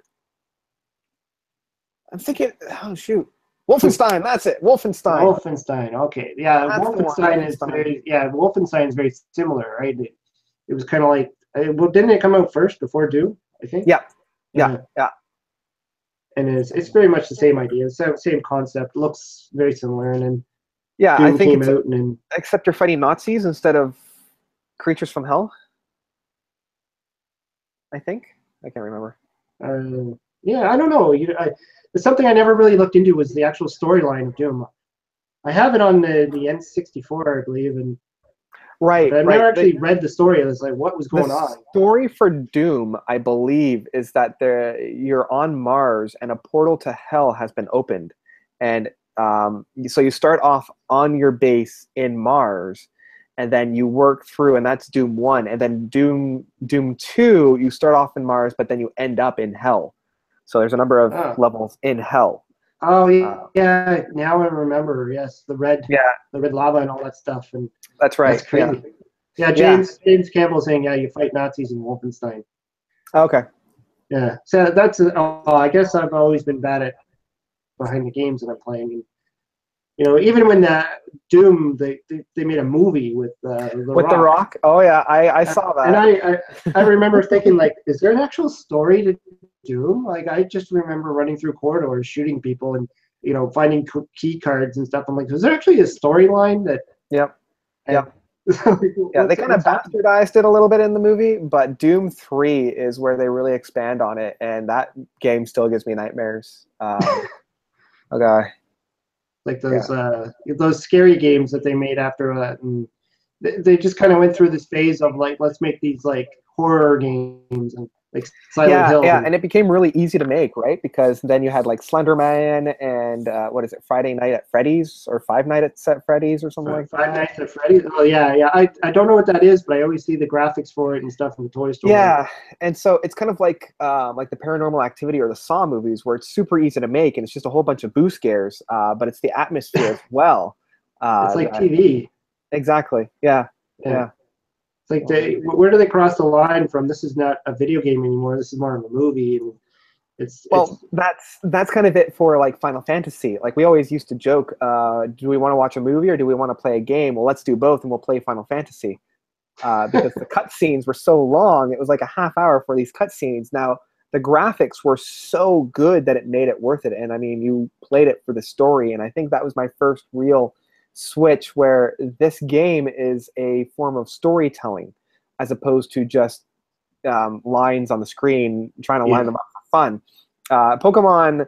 I'm thinking. Oh shoot, Wolfenstein. That's it. Wolfenstein. Wolfenstein. Okay, yeah, That's Wolfenstein is very Wolfenstein is very similar, right? It was kind of like well, didn't it come out first before Doom? I think. Yeah. And it's very much the same idea, same concept, looks very similar, and then Yeah, I Doom think came out, and then except you're fighting Nazis instead of creatures from hell. I think I can't remember. Yeah, I don't know. It's something I never really looked into was the actual storyline of Doom. I have it on the N64, I believe, but Right, I've never right. actually read the story. It was like what was The going on. story for Doom, I believe, is that you're on Mars and a portal to hell has been opened, and so you start off on your base in Mars, and then you work through, and that's Doom 1, and then Doom 2, you start off in Mars, but then you end up in hell. So there's a number of Oh, levels in hell. oh Uh, yeah. Now I remember. Yes, yeah, the red lava and all that stuff, and that's that's right. Yeah, crazy. Yeah, yeah. James Campbell saying, yeah, you fight Nazis in Wolfenstein. Okay. Yeah, so that's. I guess I've always been bad at behind the games that I'm playing. And, even when Doom, they made a movie with The With The Rock. Rock. Oh yeah, I saw And that. I remember thinking, like, is there an actual story to Doom? Like, I just remember running through corridors, shooting people, and finding key cards and stuff. I'm like, is there actually a storyline that? Yep. And Yep. Yeah, they kind of what's happening? bastardized it a little bit in the movie, but Doom 3 is where they really expand on it, and that game still gives me nightmares. Okay. Like Yeah. those scary games that they made after that, and they just kind of went through this phase of like, let's make these like horror games and like Silent Yeah, Hill yeah, and and it became really easy to make, right? Because then you had like Slender Man and what is it, Friday Night at Freddy's or Five Nights at Freddy's or something like Five that. Nights at Freddy's. Oh yeah, yeah. I don't know what that is, but I always see the graphics for it and stuff in the toy store. Yeah, and so it's kind of like the Paranormal Activity or the Saw movies, where it's super easy to make, and it's just a whole bunch of boo scares, but it's the atmosphere as well. It's like That TV. exactly, yeah, Yeah. yeah. It's like Um, where do they cross the line from? This is not a video game anymore. This is more of a movie, and it's well, that's kind of it for like Final Fantasy. Like we always used to joke, do we want to watch a movie or do we want to play a game? Well, let's do both, and we'll play Final Fantasy. Because the cutscenes were so long. It was like a half hour for these cutscenes. Now, the graphics were so good that it made it worth it. And I mean, you played it for the story. And I think that was my first real switch where this game is a form of storytelling as opposed to just lines on the screen, trying to line yeah. them up for fun. Pokemon,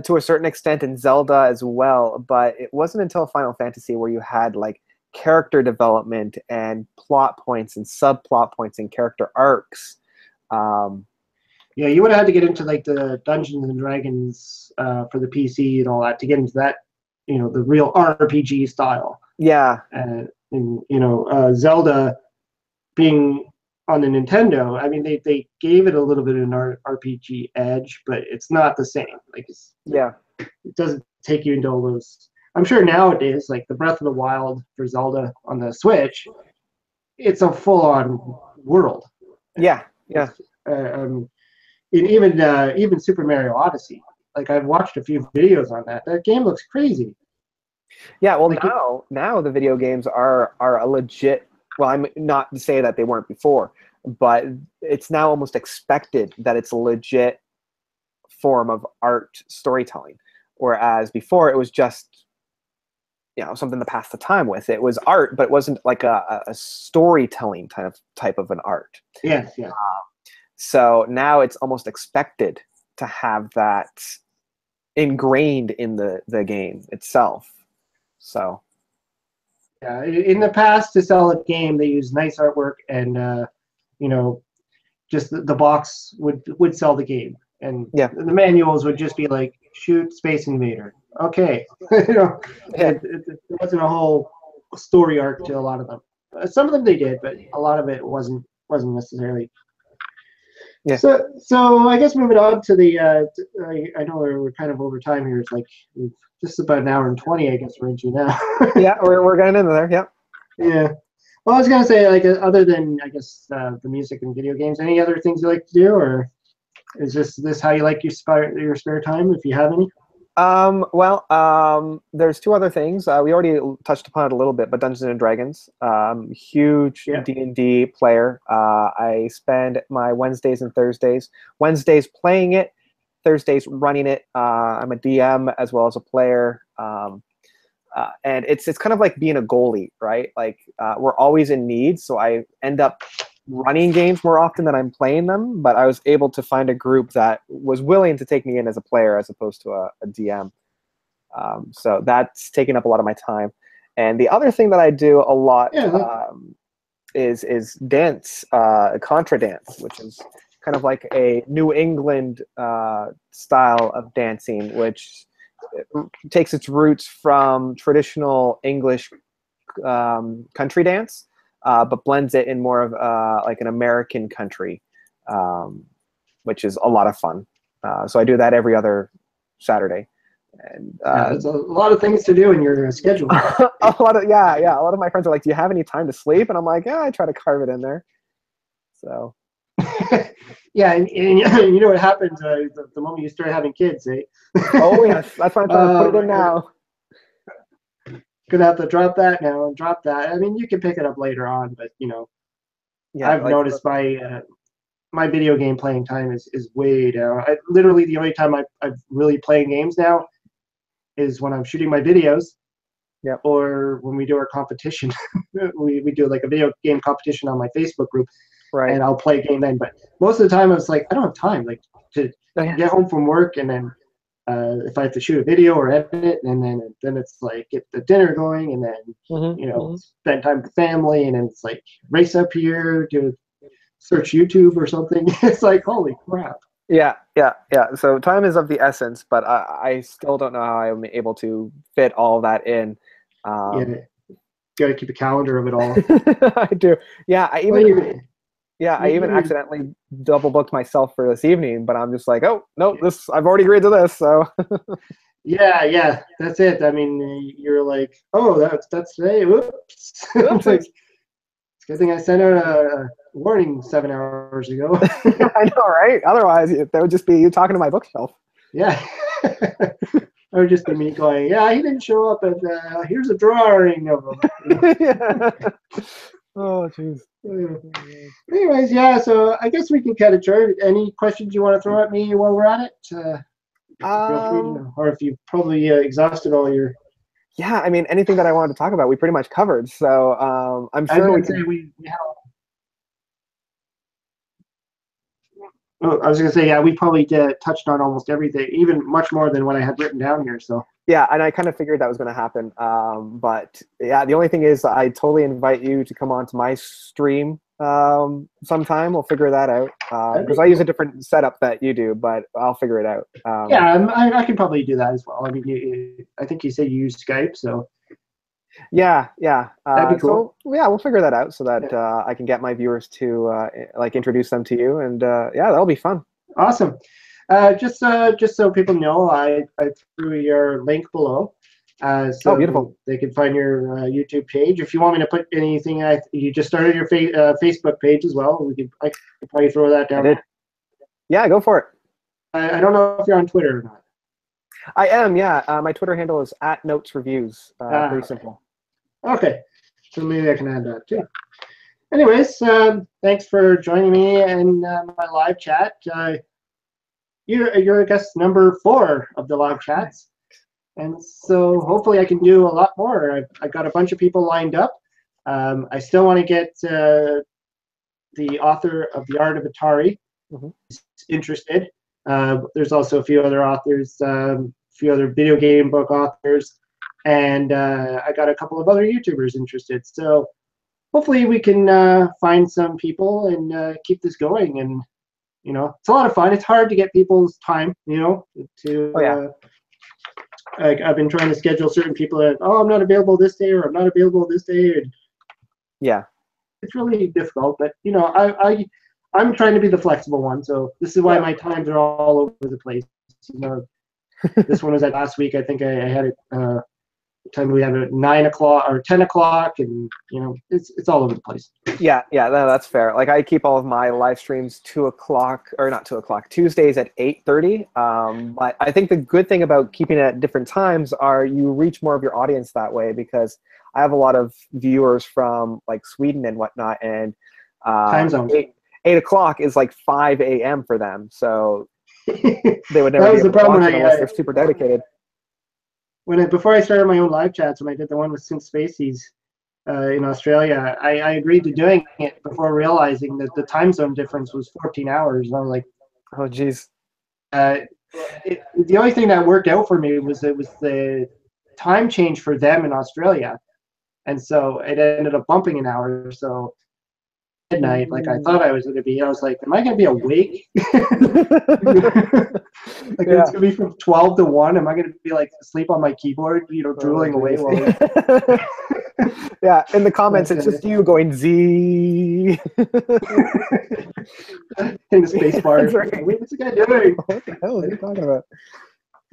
to a certain extent, and Zelda as well, but it wasn't until Final Fantasy where you had like character development and plot points and subplot points and character arcs. Um, Yeah, you would have had to get into like the Dungeons and Dragons for the PC and all that to get into that, the real RPG style. yeah, And Zelda being on the Nintendo, I mean, they gave it a little bit of an RPG edge, but it's not the same. Like yeah, it doesn't take you into all those. I'm sure nowadays, like the Breath of the Wild for Zelda on the Switch, it's a full-on world. yeah, yeah. It's and even Super Mario Odyssey. Like I've watched a few videos on that. That game looks crazy. Yeah, well, Like now the video games are a legit. Well, I'm not to say that they weren't before, but it's now almost expected that it's a legit form of art storytelling, whereas before it was just something to pass the time with. It was art, but it wasn't like a storytelling type of an art. yes, yes. So now it's almost expected to have that ingrained in the game itself. So Yeah, in the past, to sell a game, they use nice artwork and you know, just the box would sell the game, and yeah, the manuals would just be like shoot Space Invader. Okay, yeah, it wasn't a whole story arc to a lot of them. Some of them they did, but a lot of it wasn't necessarily. yeah, So I guess moving on to the I know we're kind of over time here. It's like just about an hour and 20. I guess we're into now. yeah. We're getting into there. Yeah. Yeah. Well, I was gonna say, like, other than I guess the music and video games, any other things you like to do, or is this how you like your spare time, if you have any? Well, there's two other things. We already touched upon it a little bit, but Dungeons and Dragons, huge Yeah. D&D player. I spend my Wednesdays and Thursdays. Wednesdays playing it, Thursdays running it. I'm a DM as well as a player. And it's kind of like being a goalie, right? Like we're always in need, so I end up running games more often than I'm playing them, but I was able to find a group that was willing to take me in as a player as opposed to a DM. So that's taking up a lot of my time. And the other thing that I do a lot is dance, contra dance, which is kind of like a New England style of dancing, which takes its roots from traditional English country dance, but blends it in more of like an American country, which is a lot of fun. So I do that every other Saturday. And there's a lot of things to do in your schedule. a lot of my friends are like, do you have any time to sleep? And I'm like, yeah, I try to carve it in there. So yeah, and you know what happens the moment you start having kids, eh? Oh yes, that's why I'm trying to put it in now. Gonna have to drop that now and drop that. I mean, you can pick it up later on, but I've noticed my video game playing time is way down. Literally the only time I'm really playing games now is when I'm shooting my videos, or when we do our competition. we do like a video game competition on my Facebook group, and I'll play a game then. But most of the time, I was like, I don't have time, like to get home from work, and then if I have to shoot a video or edit it, and then it's like get the dinner going, and then spend time with the family, and then it's like race up here, search YouTube or something. It's like, holy crap. Yeah. So time is of the essence, but I still don't know how I'm able to fit all that in. Got to keep a calendar of it all. I do. Yeah, I even accidentally double booked myself for this evening, but I'm just like, oh no, I've already agreed to this. So. yeah, that's it. I mean, you're like, oh, that's today. Oops. It's good thing I sent out a warning 7 hours ago. I know, right? Otherwise, that would just be you talking to my bookshelf. Yeah. It would just be me going, yeah, he didn't show up, and here's a drawing of him. Yeah. Oh, jeez. Anyways, yeah, so I guess we can cut it short. Any questions you want to throw at me while we're at it? Feel free, or if you probably exhausted all your... Yeah, I mean, anything that I wanted to talk about, we pretty much covered. So I'm sure we can... I was going to say, yeah, we probably touched on almost everything, even much more than what I had written down here. So yeah, and I kind of figured that was going to happen. But yeah, the only thing is I totally invite you to come on to my stream sometime. We'll figure that out because I use a different setup that you do, but I'll figure it out. Yeah, I can probably do that as well. I mean, I think you said you use Skype, so yeah. That'd be cool. So yeah, we'll figure that out so that I can get my viewers to like introduce them to you, and yeah, that'll be fun. Awesome. Just so people know, I threw your link below, so beautiful. They can find your YouTube page. If you want me to put anything, you just started your Facebook page as well. I can probably throw that down. I did. Yeah, go for it. I don't know if you're on Twitter or not. I am, yeah. My Twitter handle is @notesreviews. Pretty simple. Okay, so maybe I can add that too. Anyways, thanks for joining me in my live chat. You're I guess number 4 of the live chats, and so hopefully I can do a lot more. I got a bunch of people lined up. I still want to get the author of The Art of Atari interested. There's also a few other authors, a few other video game book authors, and I got a couple of other YouTubers interested. So hopefully we can find some people and keep this going. And it's a lot of fun. It's hard to get people's time, like I've been trying to schedule certain people that, I'm not available this day, or I'm not available this day. And yeah, it's really difficult. But I'm trying to be the flexible one. So this is why my times are all over the place. This one was at last week. I think I had it. Time we have it at 9 o'clock or 10 o'clock, and it's all over the place. Yeah, that's fair. Like I keep all of my live streams 2 o'clock, or not 2 o'clock, Tuesdays at 8:30. But I think the good thing about keeping it at different times are you reach more of your audience that way, because I have a lot of viewers from like Sweden and whatnot, and time zones. 8 o'clock is like 5 a.m. for them, so they would never that be was the able to problem watch it unless they're super dedicated. Before I started my own live chats, when I did the one with Synth Spaceys, in Australia. I agreed to doing it before realizing that the time zone difference was 14 hours. And I was like, Oh, geez. The only thing that worked out for me was it was the time change for them in Australia, and so it ended up bumping an hour. So midnight, like I thought I was going to be. I was like, am I going to be awake? Like Yeah. it's going to be from 12 to 1. Am I going to be like asleep on my keyboard, drooling away while Yeah, in the comments, But, it's just you going Z. hitting the space bar? That's right. What's the guy doing? What the hell is he talking about?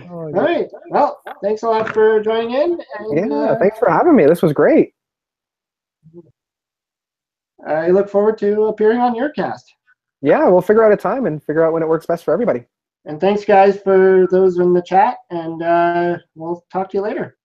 Oh, All right. Well, thanks a lot for joining in. And, yeah, thanks for having me. This was great. I look forward to appearing on your cast. Yeah, we'll figure out a time and figure out when it works best for everybody. And thanks, guys, for those in the chat. And we'll talk to you later.